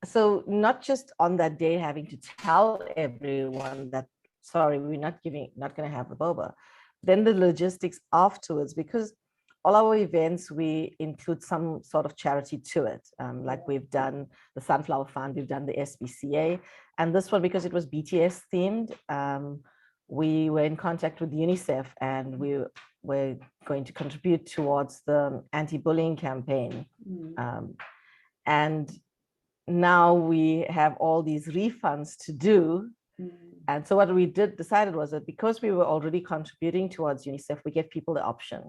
So not just on that day having to tell everyone that, sorry, we're not going to have the boba. Then the logistics afterwards, because all our events, we include some sort of charity to it. Like we've done the Sunflower Fund, we've done the SPCA. And this one, because it was BTS themed, we were in contact with UNICEF and we were going to contribute towards the anti-bullying campaign. And now we have all these refunds to do. And so what we decided was that because we were already contributing towards UNICEF, we gave people the option.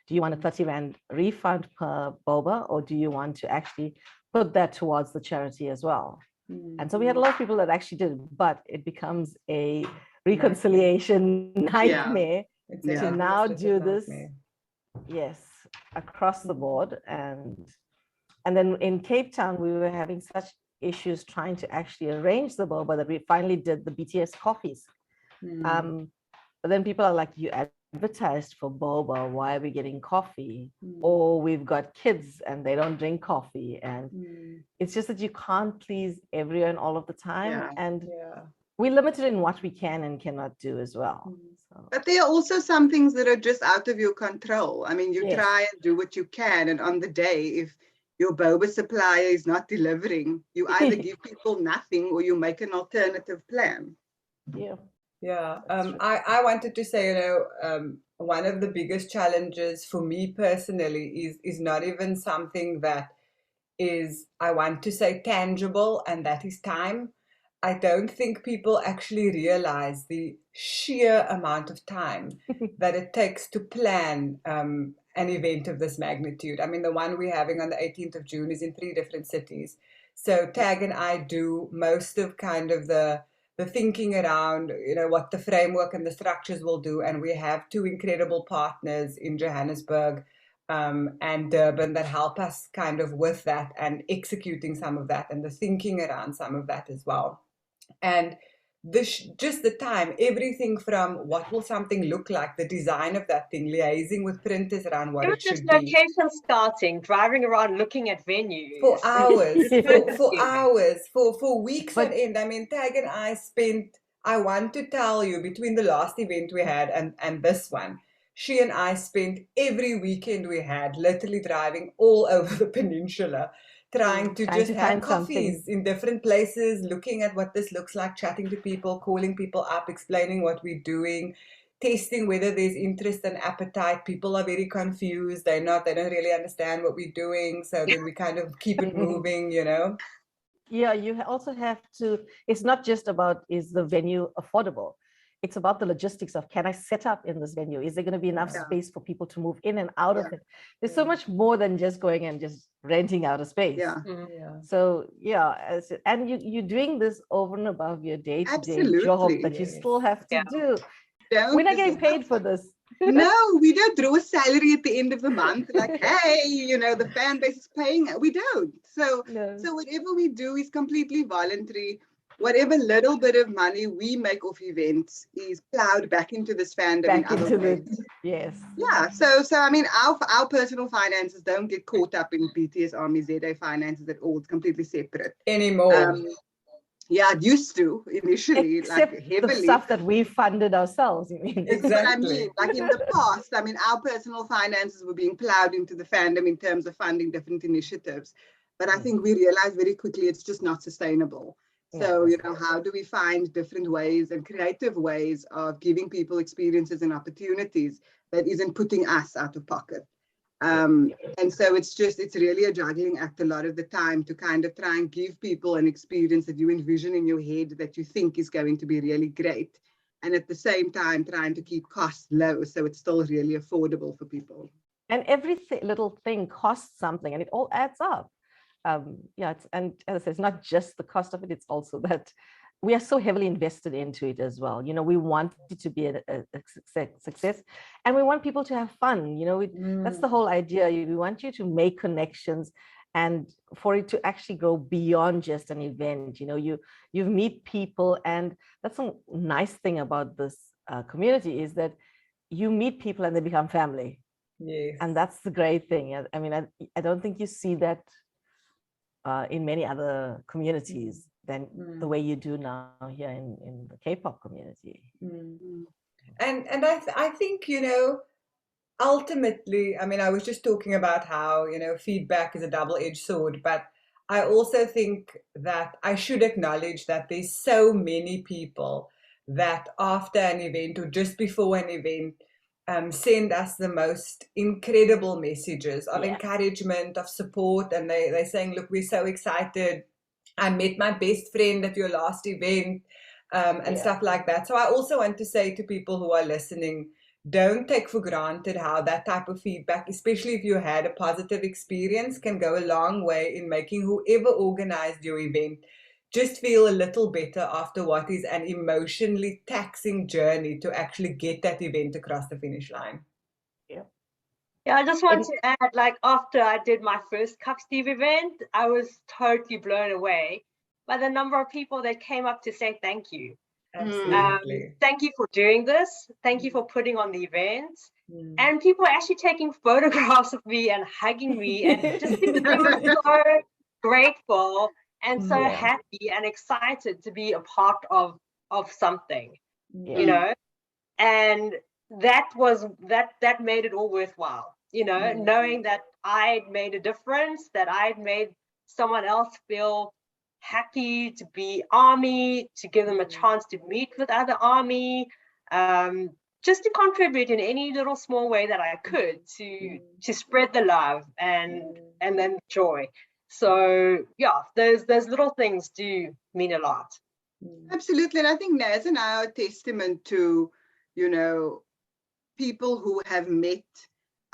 Do you want a 30 Rand refund per boba, or do you want to actually put that towards the charity as well? And so we had a lot of people that actually did, but it becomes a reconciliation nightmare to now do this, across the board. And then in Cape Town, we were having such issues trying to actually arrange the boba that we finally did the BTS coffees. But then people are like, you add advertised for boba, why are we getting coffee? Or we've got kids and they don't drink coffee. And it's just that you can't please everyone all of the time. Yeah. And we're limited in what we can and cannot do as well. So. But there are also some things that are just out of your control. I mean, you Yes. try and do what you can. And on the day, if your boba supplier is not delivering, you either give people nothing or you make an alternative plan. Yeah. Yeah, I wanted to say, one of the biggest challenges for me personally is not even something that is, I want to say, tangible, and that is time. I don't think people actually realize the sheer amount of time that it takes to plan an event of this magnitude. I mean, the one we're having on the 18th of June is in 3 different cities. So Tag and I do most of kind of the thinking around, what the framework and the structures will do. And we have 2 incredible partners in Johannesburg and Durban that help us kind of with that and executing some of that and the thinking around some of that as well. And just the time, everything from what will something look like, the design of that thing, liaising with printers around what it should be. Location scouting, driving around looking at venues. For hours, for hours, for weeks on end. I mean, Tag and I spent, I want to tell you, between the last event we had and this one, she and I spent every weekend we had literally driving all over the peninsula, trying to just have coffees in different places, looking at what this looks like, chatting to people, calling people up, explaining what we're doing, testing whether there's interest and appetite. People are very confused. They don't really understand what we're doing. So then we kind of keep it moving, Yeah, you also have to, it's not just about, is the venue affordable? It's about the logistics of, can I set up in this venue? Is there going to be enough space for people to move in and out of it? There's so much more than just going and just renting out a space. So and you're doing this over and above your day-to-day job that you still have to do. We're not getting paid for this. No, we don't draw a salary at the end of the month. Like, hey, the fan base is paying. We don't. So whatever we do is completely voluntary. Whatever little bit of money we make off events is plowed back into this fandom. Yes. Yeah. So I mean, our personal finances don't get caught up in BTSARMY finances at all. It's completely separate anymore. Yeah, it used to initially, except like heavily. The stuff that we funded ourselves. You mean? Exactly. What I mean, like in the past, I mean, our personal finances were being plowed into the fandom in terms of funding different initiatives. But I think we realized very quickly it's just not sustainable. So, how do we find different ways and creative ways of giving people experiences and opportunities that isn't putting us out of pocket? And so it's really a juggling act a lot of the time to kind of try and give people an experience that you envision in your head that you think is going to be really great. And at the same time, trying to keep costs low so it's still really affordable for people. And every little thing costs something and it all adds up. And as I said, it's not just the cost of it, it's also that we are so heavily invested into it as well. We want it to be a success and we want people to have fun. That's the whole idea. We want you to make connections and for it to actually go beyond just an event. You meet people, and that's a nice thing about this community is that you meet people and they become family. Yes. And that's the great thing. I mean, I don't think you see that in many other communities than the way you do now here in the K-pop community. And I think, ultimately, I mean, I was just talking about how, feedback is a double-edged sword, but I also think that I should acknowledge that there's so many people that after an event or just before an event send us the most incredible messages of encouragement, of support, and they're saying, look, we're so excited. I met my best friend at your last event and stuff like that. So I also want to say to people who are listening, don't take for granted how that type of feedback, especially if you had a positive experience, can go a long way in making whoever organized your event just feel a little better after what is an emotionally taxing journey to actually get that event across the finish line. Yeah, I just want to add, like after I did my first Cup Steve event, I was totally blown away by the number of people that came up to say thank you. Absolutely. Thank you for doing this. Thank you for putting on the events. And people are actually taking photographs of me and hugging me and just feeling so grateful and so happy and excited to be a part of something, you know. And that made it all worthwhile, you know, knowing that I'd made a difference, that I'd made someone else feel happy to be ARMY, to give them a chance to meet with other ARMY, just to contribute in any little small way that I could to spread the love and then joy. So yeah, those little things do mean a lot. Absolutely. And I think Naz and I are a testament to, you know, people who have met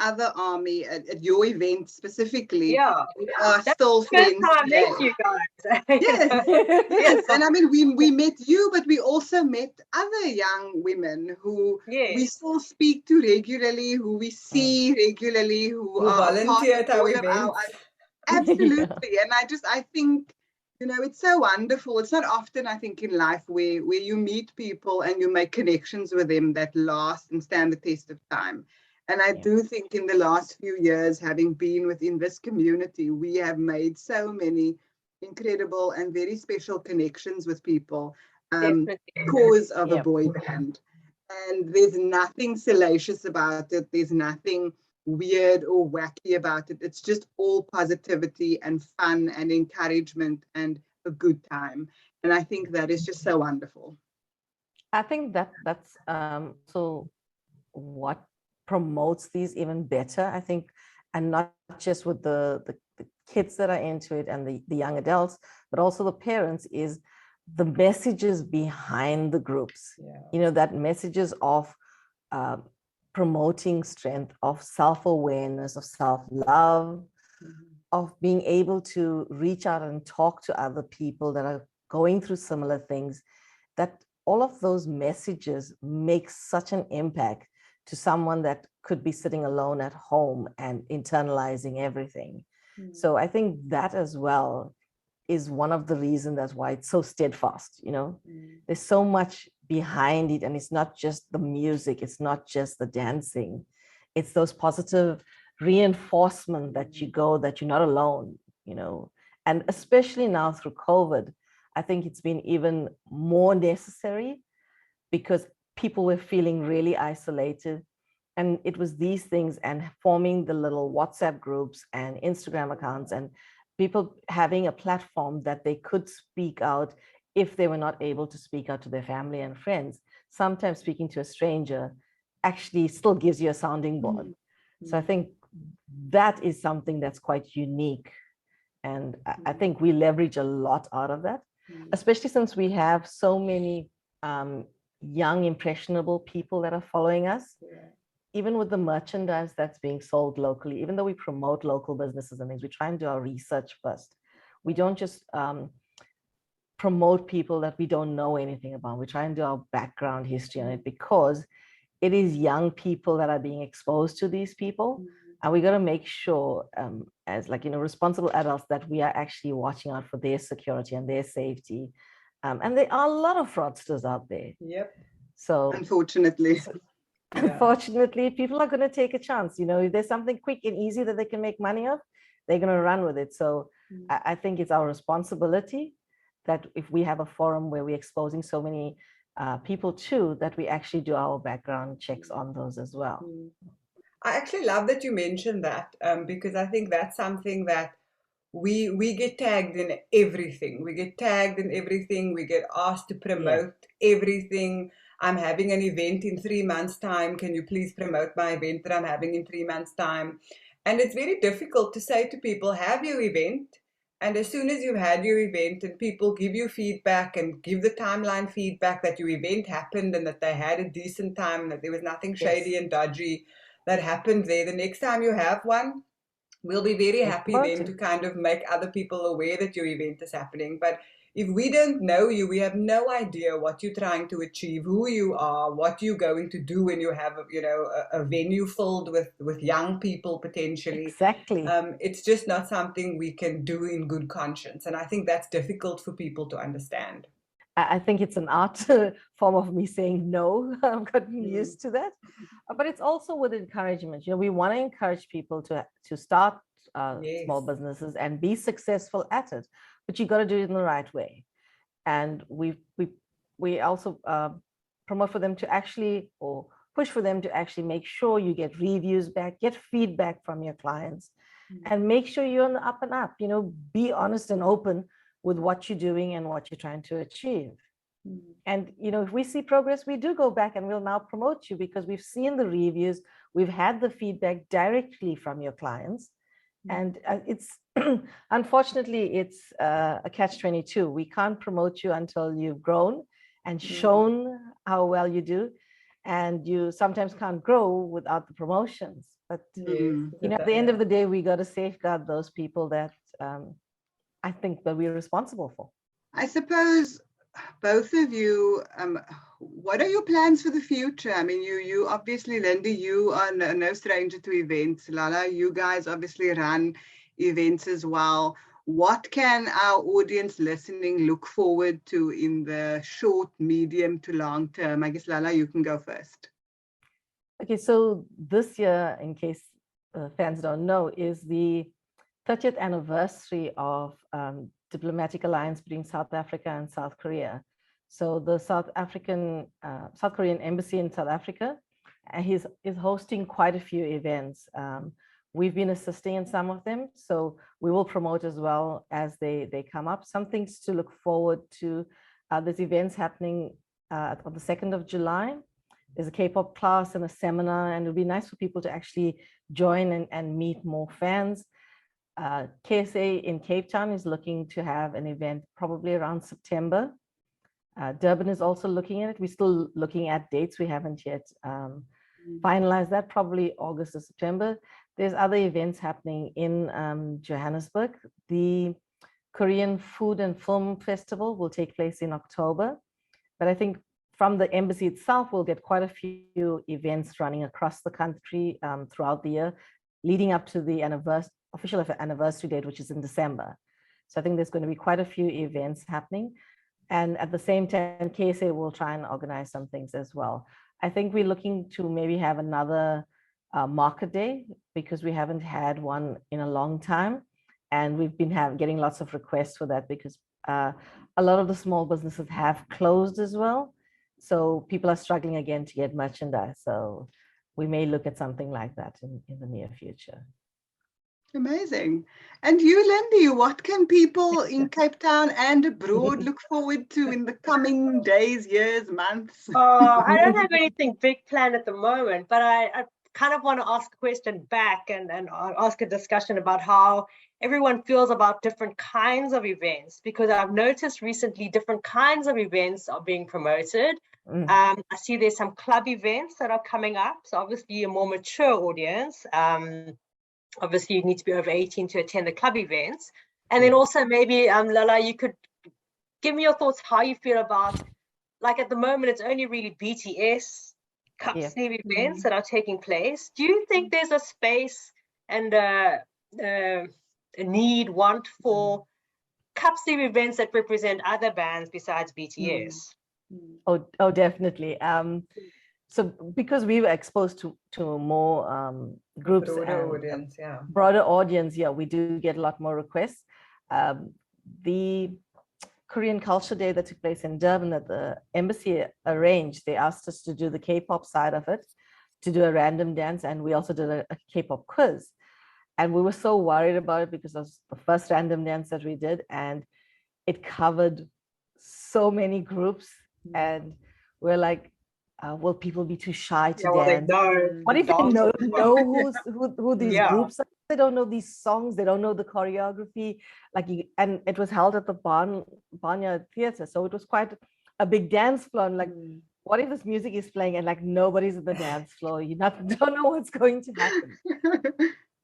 other ARMY at your event specifically. Yeah. Are still friends today. Thank you guys. Yes. Yes. And I mean, we met you, but we also met other young women who we still speak to regularly, who we see regularly, who are volunteer at our events. Absolutely. And I think, you know, it's so wonderful. It's not often, I think, in life where you meet people and you make connections with them that last and stand the test of time. And I do think in the last few years, having been within this community, we have made so many incredible and very special connections with people because of a boy band. And there's nothing salacious about it. There's nothing weird or wacky about it. It's just all positivity and fun and encouragement and a good time. And I think that is just so wonderful. I think that's so what promotes these even better, I think, and not just with the kids that are into it and the young adults, but also the parents, is the messages behind the groups. You know, that messages of promoting strength, of self-awareness, of self-love, of being able to reach out and talk to other people that are going through similar things, that all of those messages make such an impact to someone that could be sitting alone at home and internalizing everything. So I think that as well is one of the reasons that's why it's so steadfast, you know. There's so much behind it, and it's not just the music, it's not just the dancing, it's those positive reinforcement that you go, that you're not alone, you know. And especially now through COVID, I think it's been even more necessary because people were feeling really isolated. And it was these things and forming the little WhatsApp groups and Instagram accounts and people having a platform that they could speak out if they were not able to speak out to their family and friends. Sometimes speaking to a stranger actually still gives you a sounding board. So I think that is something that's quite unique. And I think we leverage a lot out of that, especially since we have so many young, impressionable people that are following us. Even with the merchandise that's being sold locally, even though we promote local businesses and things, we try and do our research first. We don't just promote people that we don't know anything about. We try and do our background history on it because it is young people that are being exposed to these people. And we got to make sure as like, you know, responsible adults that we are actually watching out for their security and their safety. And there are a lot of fraudsters out there. So unfortunately. Unfortunately, people are going to take a chance. You know, if there's something quick and easy that they can make money of, they're going to run with it. So I think it's our responsibility that if we have a forum where we're exposing so many people to, that we actually do our background checks on those as well. I actually love that you mentioned that because I think that's something that we get tagged in everything. We get tagged in everything. We get asked to promote everything. I'm having an event in 3 months' time. Can you please promote my event that I'm having in 3 months' time? And it's very difficult to say to people, have your event. And as soon as you've had your event and people give you feedback and give the timeline feedback that your event happened and that they had a decent time, that there was nothing shady and dodgy that happened there, the next time you have one, we'll be very happy then to kind of make other people aware that your event is happening. But if we don't know you, we have no idea what you're trying to achieve, who you are, what you're going to do when you have, you know, a venue filled with young people potentially. Exactly. It's just not something we can do in good conscience. And I think that's difficult for people to understand. I think it's an art form of me saying no. I've gotten used to that. But it's also with encouragement. You know, we want to encourage people to start small businesses and be successful at it, but you got to do it in the right way. And we also promote for them to actually, or push for them to actually make sure you get reviews back, get feedback from your clients, and make sure you're on the up and up. You know, be honest and open with what you're doing and what you're trying to achieve. And, you know, if we see progress, we do go back and we'll now promote you because we've seen the reviews, we've had the feedback directly from your clients. And it's, unfortunately, it's a catch-22. We can't promote you until you've grown and shown how well you do. And you sometimes can't grow without the promotions. But, you know, at the end of the day, we got to safeguard those people that I think that we're responsible for. I suppose both of you, what are your plans for the future? I mean, you obviously, Lindi, you are no stranger to events. Lala, you guys obviously run events as well. What can our audience listening look forward to in the short, medium to long term? I guess, Lala, you can go first. Okay, so this year, in case fans don't know, is the 30th anniversary of diplomatic alliance between South Africa and South Korea. So the South Korean embassy in South Africa is hosting quite a few events. We've been assisting in some of them, so we will promote as well as they come up. Some things to look forward to. There's events happening on the 2nd of July. There's a K-pop class and a seminar, and it would be nice for people to actually join and meet more fans. KSA in Cape Town is looking to have an event probably around September. Durban is also looking at it. We're still looking at dates. We haven't yet finalized that, probably August or September. There's other events happening in Johannesburg. The Korean Food and Film Festival will take place in October. But I think from the embassy itself, we'll get quite a few events running across the country throughout the year, leading up to the official anniversary date, which is in December. So I think there's going to be quite a few events happening. And at the same time, KSA will try and organize some things as well. I think we're looking to maybe have another market day because we haven't had one in a long time. And we've been getting lots of requests for that because a lot of the small businesses have closed as well. So people are struggling again to get merchandise. So we may look at something like that in the near future. Amazing. And you, Lindi, what can people in Cape Town and abroad look forward to in the coming days, years, months? I don't have anything big planned at the moment, but I kind of want to ask a question back and ask a discussion about how everyone feels about different kinds of events, because I've noticed recently different kinds of events are being promoted. I see there's some club events that are coming up. So obviously a more mature audience. Obviously, you need to be over 18 to attend the club events. And then also maybe, Lala, you could give me your thoughts how you feel about, like at the moment, it's only really BTS cup sleeve events that are taking place. Do you think there's a space and a want for cup sleeve events that represent other bands besides BTS? Oh, definitely. So because we were exposed to more groups, broader audience, we do get a lot more requests. The Korean Culture Day that took place in Durban that the embassy arranged, they asked us to do the K-pop side of it, to do a random dance, and we also did a K-pop quiz. And we were so worried about it because it was the first random dance that we did, and it covered so many groups, and we're like, will people be too shy to dance? What if they know who these groups are? They don't know these songs. They don't know the choreography. And it was held at the Barnyard Theatre, so it was quite a big dance floor. And what if this music is playing and nobody's at the dance floor? You don't know what's going to happen.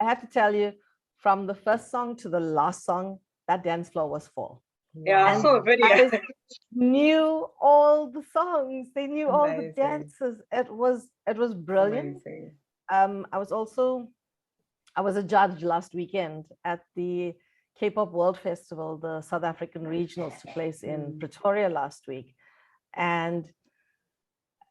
I have to tell you, from the first song to the last song, that dance floor was full. Yeah, I saw a video. Knew all the songs. They knew all the dances. It was brilliant. I was a judge last weekend at the K-pop World Festival, the South African regionals took place in Pretoria last week. And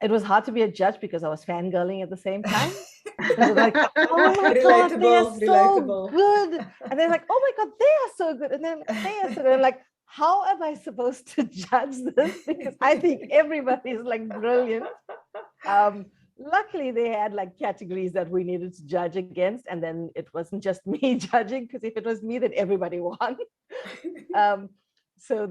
it was hard to be a judge because I was fangirling at the same time. I was like, oh my God, they are so good. And they're like, oh my God, they are so good. And then they are so good. I'm like, how am I supposed to judge this? Because I think everybody is like brilliant. Luckily, they had like categories that we needed to judge against. And then it wasn't just me judging, because if it was me, then everybody won. So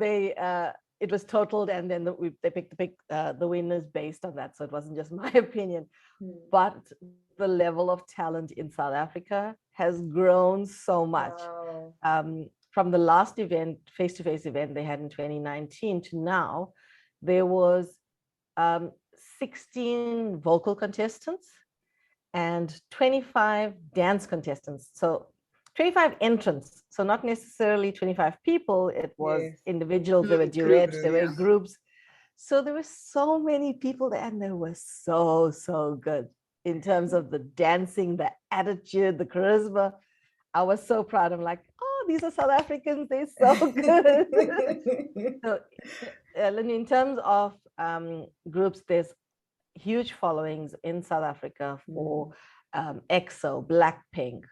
it was totaled, and then they picked the winners based on that. So it wasn't just my opinion. But the level of talent in South Africa has grown so much. Wow. From the last event, face-to-face event they had in 2019 to now, there was 16 vocal contestants and 25 dance contestants. So 25 entrants. So not necessarily 25 people. It was individuals, there were duets, there were groups. So there were so many people there, and they were so, so good in terms of the dancing, the attitude, the charisma. I was so proud. I'm like, oh, these are South Africans. They're so good. So, in terms of groups, there's huge followings in South Africa for EXO, Blackpink,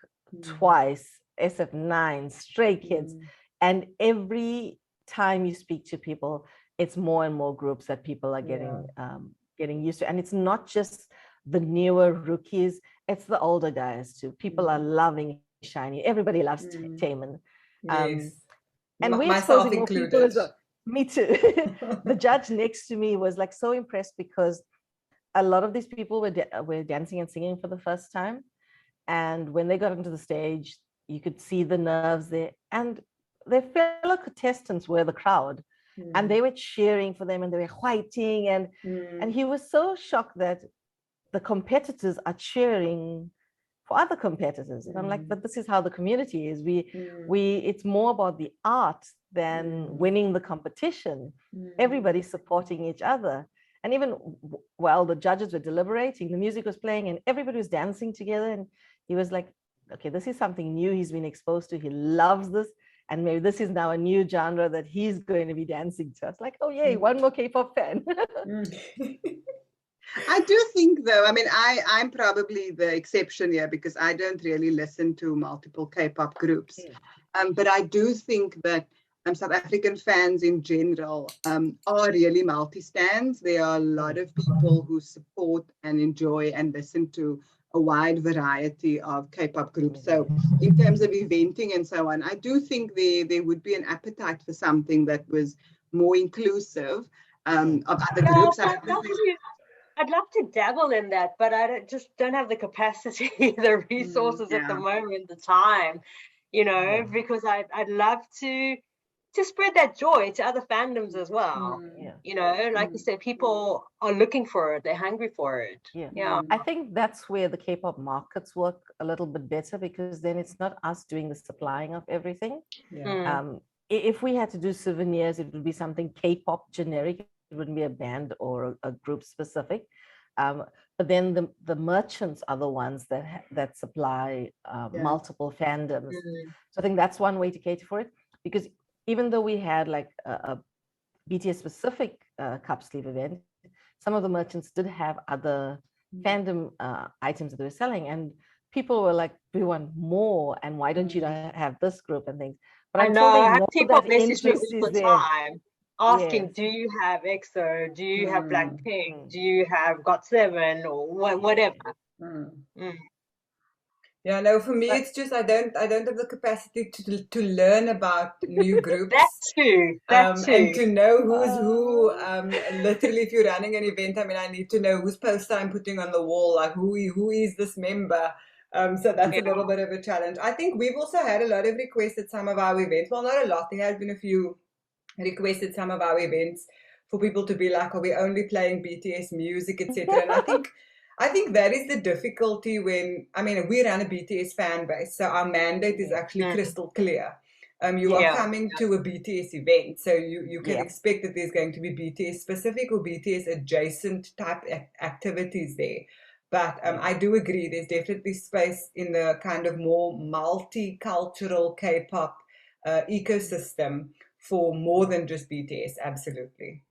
Twice, SF9, Stray Kids. And every time you speak to people, it's more and more groups that people are getting used to. And it's not just the newer rookies, it's the older guys too. People are loving Shiny. Everybody loves Taemin. Yes. And we're myself exposing more included. people as well. Me too. The judge next to me was like so impressed because a lot of these people were dancing and singing for the first time. And when they got onto the stage, you could see the nerves there. And their fellow contestants were the crowd. And they were cheering for them, and they were fighting. And he was so shocked that the competitors are cheering for other competitors. And I'm like, but this is how the community is. It's more about the art than winning the competition. Everybody's supporting each other. And even while the judges were deliberating, the music was playing and everybody was dancing together. And he was like, okay, this is something new he's been exposed to. He loves this. And maybe this is now a new genre that he's going to be dancing to. It's like, oh, yay, one more K-pop fan. I do think, though, I mean, I'm probably the exception here because I don't really listen to multiple K-pop groups. But I do think that South African fans in general are really multi-stands. There are a lot of people who support and enjoy and listen to a wide variety of K-pop groups. So in terms of eventing and so on, I do think there would be an appetite for something that was more inclusive of other groups. I'd love to dabble in that, but I just don't have the capacity, the resources at the moment, the time, because I'd love to spread that joy to other fandoms as well. Like you said, people are looking for it, they're hungry for it. I think that's where the K-pop markets work a little bit better, because then it's not us doing the supplying of everything. If we had to do souvenirs, it would be something K-pop generic. It wouldn't be a band or a group specific. But then the merchants are the ones that supply multiple fandoms. So I think that's one way to cater for it, because even though we had like a BTS specific cup sleeve event, some of the merchants did have other fandom items that they were selling, and people were like, we want more, and why don't you have this group and things. But I know people message me all the time asking, do you have EXO, do you have Blackpink, do you have GOT7 or whatever. Yeah, no, for me, it's just I don't have the capacity to learn about new groups. That's true. And to know who's who. Literally, if you're running an event, I mean, I need to know whose poster I'm putting on the wall, like who is this member. So that's a little bit of a challenge. I think we've also had a lot of requests at some of our events. Well, not a lot. There has been a few requests at some of our events for people to be like, are we only playing BTS music, etc. And I think that is the difficulty when, I mean, we run a BTS fan base, so our mandate is actually crystal clear. You are coming to a BTS event, so you can expect that there's going to be BTS specific or BTS adjacent type activities there. But I do agree, there's definitely space in the kind of more multicultural K-pop ecosystem for more than just BTS. Absolutely.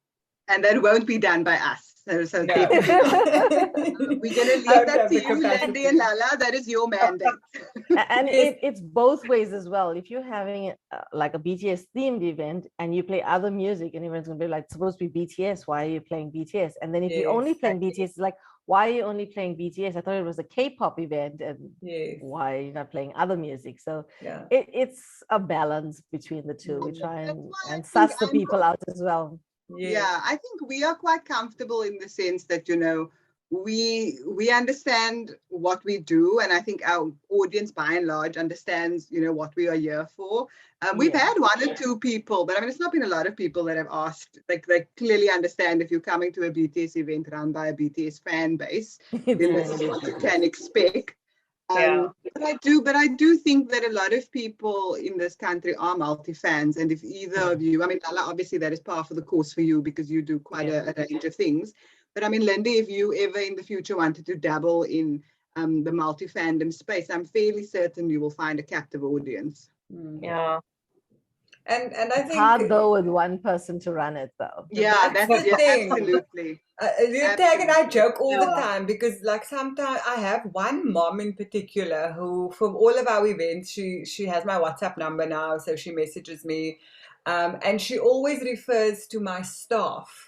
And that won't be done by us. So No. definitely not. We're going to leave Don't that have to the you, Lindi capacity. and Lala. That is your mandate. And Yes. it's both ways as well. If you're having like a BTS themed event and you play other music, and everyone's going to be like, it's supposed to be BTS. Why are you playing BTS? And then if you're only Yes. playing BTS, it's like, why are you only playing BTS? I thought it was a K-pop event, and Yes. why are you not playing other music? So Yeah. it's a balance between the two. We try That's why I and think suss the people out as well. Yes. Yeah, I think we are quite comfortable in the sense that, you know, we understand what we do, and I think our audience by and large understands, you know, what we are here for. We've Yeah. had one or two people, but I mean, it's not been a lot of people that have asked, like they clearly understand if you're coming to a BTS event run by a BTS fan base, then this is what you can expect. Yeah. But I do think that a lot of people in this country are multi-fans, and if either of you, I mean, Lala, obviously that is par for the course for you because you do quite a range of things. But I mean, Lindi, if you ever in the future wanted to dabble in the multi-fandom space, I'm fairly certain you will find a captive audience. Yeah. And I It's think hard though with one person to run it though. Yeah, that's that's the thing. absolutely. Tag and I joke all the Yeah. time because, like, sometimes I have one mom in particular who, from all of our events, she has my WhatsApp number now, so she messages me, and she always refers to my staff.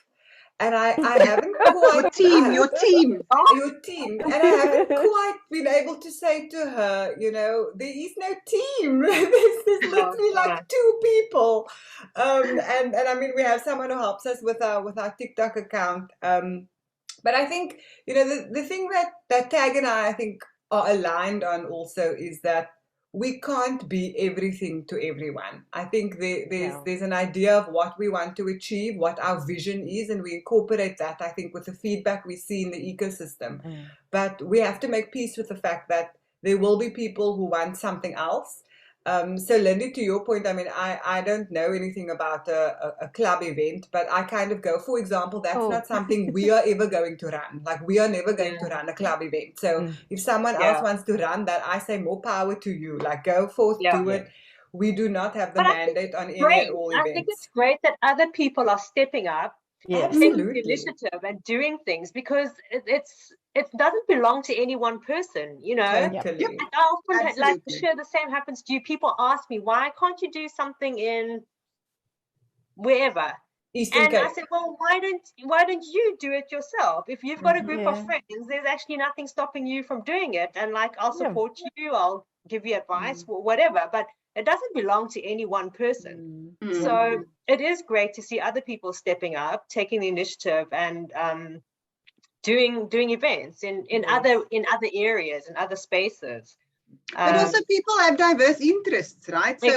And I haven't quite Your team. your team, and I haven't quite been able to say to her, you know, there is no team. There's literally like two people, and I mean, we have someone who helps us with our TikTok account. But I think, you know, the thing that Tag and I think are aligned on also is that we can't be everything to everyone. I think there's an idea of what we want to achieve, what our vision is, and we incorporate that, I think, with the feedback we see in the ecosystem. But we have to make peace with the fact that there will be people who want something else. So Lindi, to your point, I mean, I don't know anything about a club event, but I kind of go, for example, that's not something we are ever going to run. Like, we are never going to run a club event. So if someone else wants to run that, I say more power to you. Like, go forth, do it. We do not have the mandate on any and all events. I think it's great that other people are stepping up, taking the initiative and doing things, because it doesn't belong to any one person, you know. Totally. And I often like sure the same happens to you. People ask me, why can't you do something in wherever? Eastern Cape. I said, well, why don't you do it yourself? If you've got a group of friends, there's actually nothing stopping you from doing it. And like, I'll support you, I'll give you advice, whatever. But it doesn't belong to any one person. So it is great to see other people stepping up, taking the initiative, and doing events in other areas, in other spaces. But also people have diverse interests, right? So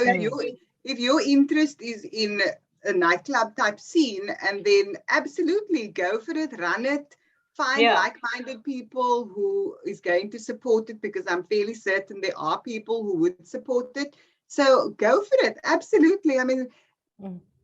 if your interest is in a nightclub type scene, and then absolutely go for it, run it, find like-minded people who is going to support it, because I'm fairly certain there are people who would support it. So go for it. Absolutely. I mean,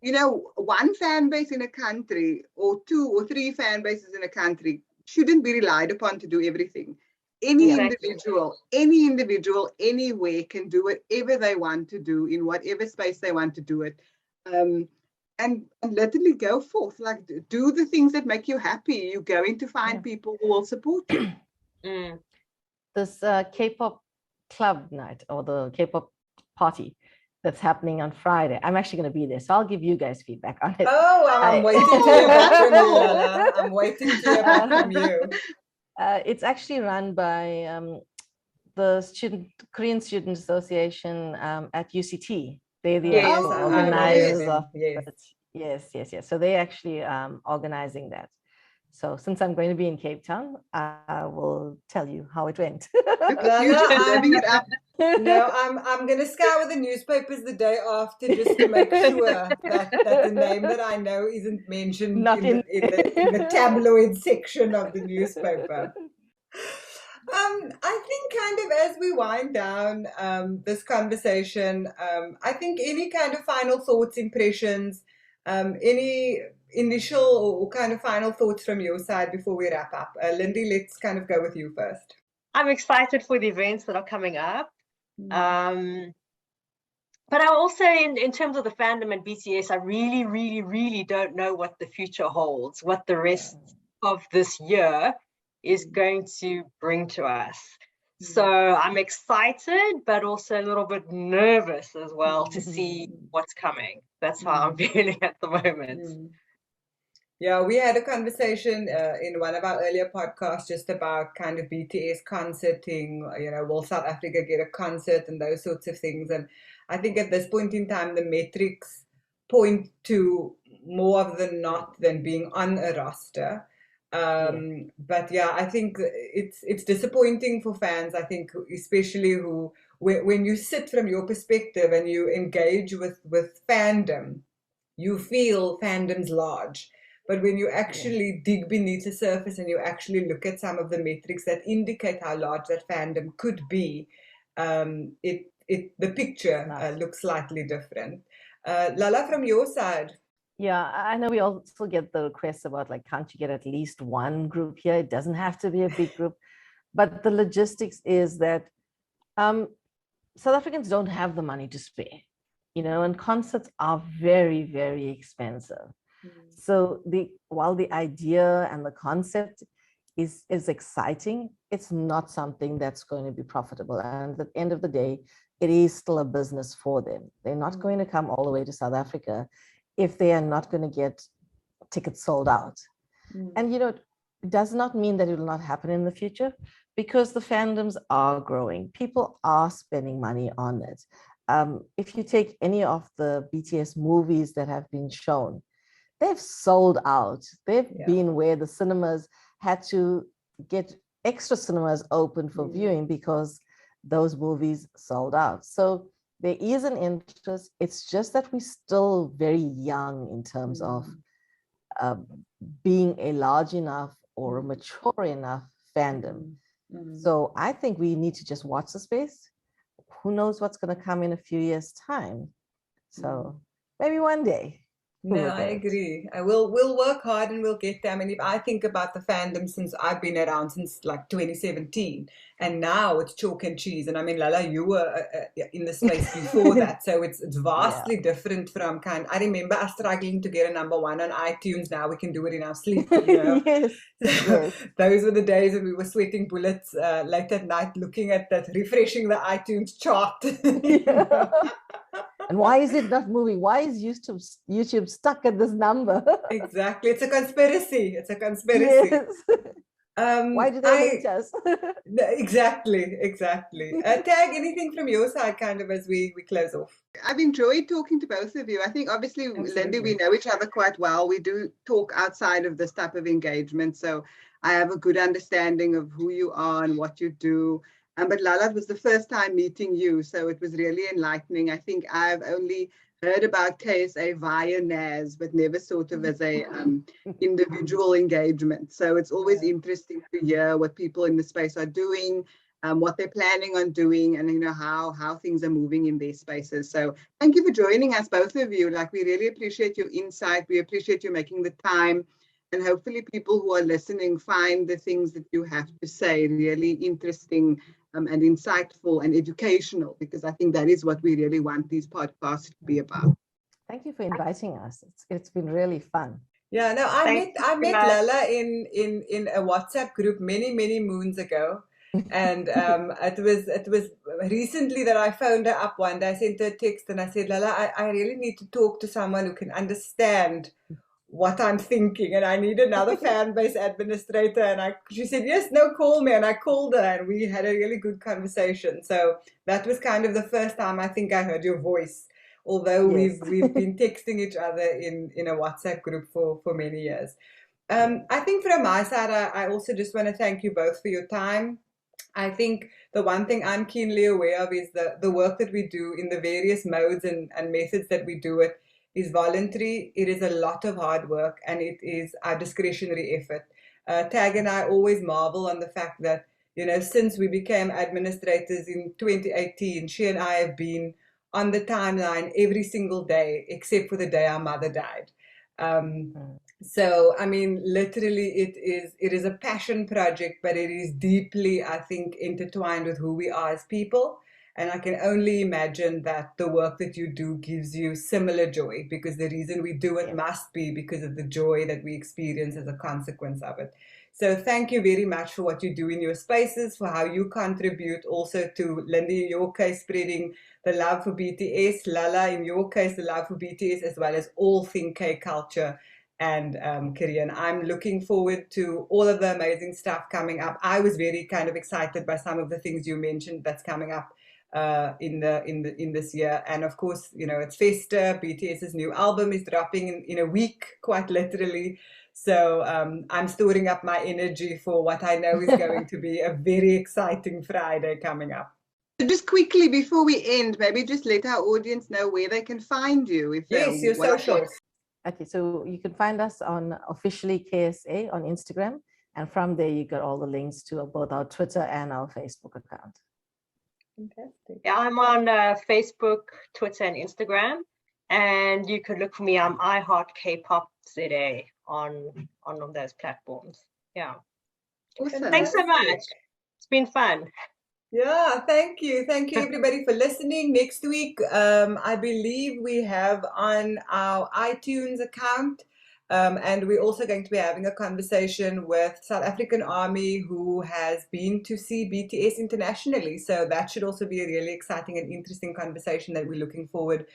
you know, one fan base in a country or two or three fan bases in a country shouldn't be relied upon to do everything. Any individual, anywhere can do whatever they want to do in whatever space they want to do it. And literally go forth, like do the things that make you happy. You're going to find people who will support you. This K-pop club night, or the K-pop party that's happening on Friday, I'm actually going to be there, so I'll give you guys feedback on it. Oh, I'm waiting to hear back from you, Lala. I'm waiting to hear back from you. It's actually run by the Korean Student Association at UCT. They're the actual organizers of it. Yes. So they're actually organizing that. So since I'm going to be in Cape Town, I will tell you how it went. No, I'm going to scour the newspapers the day after just to make sure that the name that I know isn't mentioned in the tabloid section of the newspaper. I think kind of as we wind down this conversation, I think any kind of final thoughts, impressions, any initial or kind of final thoughts from your side before we wrap up. Lindi, let's kind of go with you first. I'm excited for the events that are coming up. But I also, in terms of the fandom and BTS, I really, really, really don't know what the future holds, what the rest of this year is going to bring to us. So I'm excited, but also a little bit nervous as well to see what's coming. That's how I'm feeling at the moment. Yeah, we had a conversation in one of our earlier podcasts just about kind of BTS concerting, will South Africa get a concert and those sorts of things. And I think at this point in time, the metrics point to more of the not than being on a roster. But yeah, I think it's disappointing for fans, I think, especially when you sit from your perspective and you engage with fandom, you feel fandom's large. But when you actually dig beneath the surface and you actually look at some of the metrics that indicate how large that fandom could be, the picture looks slightly different. Lala, from your side. Yeah, I know we also get the requests about, like, can't you get at least one group here? It doesn't have to be a big group. But the logistics is that South Africans don't have the money to spare, and concerts are very, very expensive. So while the idea and the concept is exciting, it's not something that's going to be profitable. And at the end of the day, it is still a business for them. They're not going to come all the way to South Africa if they are not going to get tickets sold out. And, it does not mean that it will not happen in the future, because the fandoms are growing. People are spending money on it. If you take any of the BTS movies that have been shown, they've sold out. They've been where the cinemas had to get extra cinemas open for viewing because those movies sold out. So there is an interest. It's just that we're still very young in terms of being a large enough or a mature enough fandom. So I think we need to just watch the space. Who knows what's going to come in a few years' time? So maybe one day. No, I agree. We'll work hard and we'll get there. I mean, if I think about the fandom since I've been around since like 2017, and now it's chalk and cheese. And I mean, Lala, you were in the space before that, so it's vastly different from I remember us struggling to get a #1 on iTunes. Now we can do it in our sleep. Yes. Those were the days when we were sweating bullets late at night, looking at that, refreshing the iTunes chart. And why is it not moving? Why is YouTube stuck at this number? Exactly. It's a conspiracy. Yes. Why do they hate us? Exactly. Tag, anything from your side kind of as we close off? I've enjoyed talking to both of you. I think obviously, Lindi, we know each other quite well. We do talk outside of this type of engagement. So I have a good understanding of who you are and what you do. But Lala, it was the first time meeting you, so it was really enlightening. I think I've only heard about KSA via NAS, but never sort of as a individual engagement. So it's always interesting to hear what people in the space are doing, what they're planning on doing, and how things are moving in their spaces. So thank you for joining us, both of you. Like, we really appreciate your insight. We appreciate you making the time. And hopefully people who are listening find the things that you have to say really interesting and insightful and educational, because I think that is what we really want these podcasts to be about. Thank you for inviting us. It's been really fun. Yeah, no, I met Lala in a WhatsApp group many moons ago. And it was recently that I phoned her up one day. I sent her a text and I said, Lala, I really need to talk to someone who can understand what I'm thinking, and I need another fan base administrator. And she said, yes, no, call me. And I called her and we had a really good conversation. So that was kind of the first time I think I heard your voice, although we've been texting each other in a WhatsApp group for many years. I think from my side, I also just want to thank you both for your time. I think the one thing I'm keenly aware of is the work that we do in the various modes and methods that we do it is voluntary. It is a lot of hard work, and it is our discretionary effort. Tag and I always marvel on the fact that, since we became administrators in 2018, she and I have been on the timeline every single day, except for the day our mother died. So, I mean, literally it is a passion project, but it is deeply, I think, intertwined with who we are as people. And I can only imagine that the work that you do gives you similar joy, because the reason we do it must be because of the joy that we experience as a consequence of it. So thank you very much for what you do in your spaces, for how you contribute also to, Lindi, in your case, spreading the love for BTS, Lala, in your case, the love for BTS, as well as all thing K culture and Korean. I'm looking forward to all of the amazing stuff coming up. I was very kind of excited by some of the things you mentioned that's coming up in this year. And of course, you know, it's Festa. BTS's new album is dropping in a week, quite literally. So I'm storing up my energy for what I know is going to be a very exciting Friday coming up. So just quickly before we end, maybe just let our audience know where they can find you. If Yes, your socials. Okay, so you can find us on OfficiallyKSA on Instagram. And from there, you get all the links to both our Twitter and our Facebook account. Fantastic. Yeah, I'm on Facebook, Twitter, and Instagram. And you could look for me. I'm iHeartKPOP ZA on those platforms. Yeah. Awesome. Thanks so much. It's been fun. Yeah, thank you. Thank you, everybody, for listening. Next week, I believe we have on our iTunes account, and we're also going to be having a conversation with South African Army, who has been to see BTS internationally. So that should also be a really exciting and interesting conversation that we're looking forward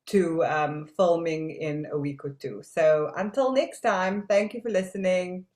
to filming in a week or two. So until next time, thank you for listening.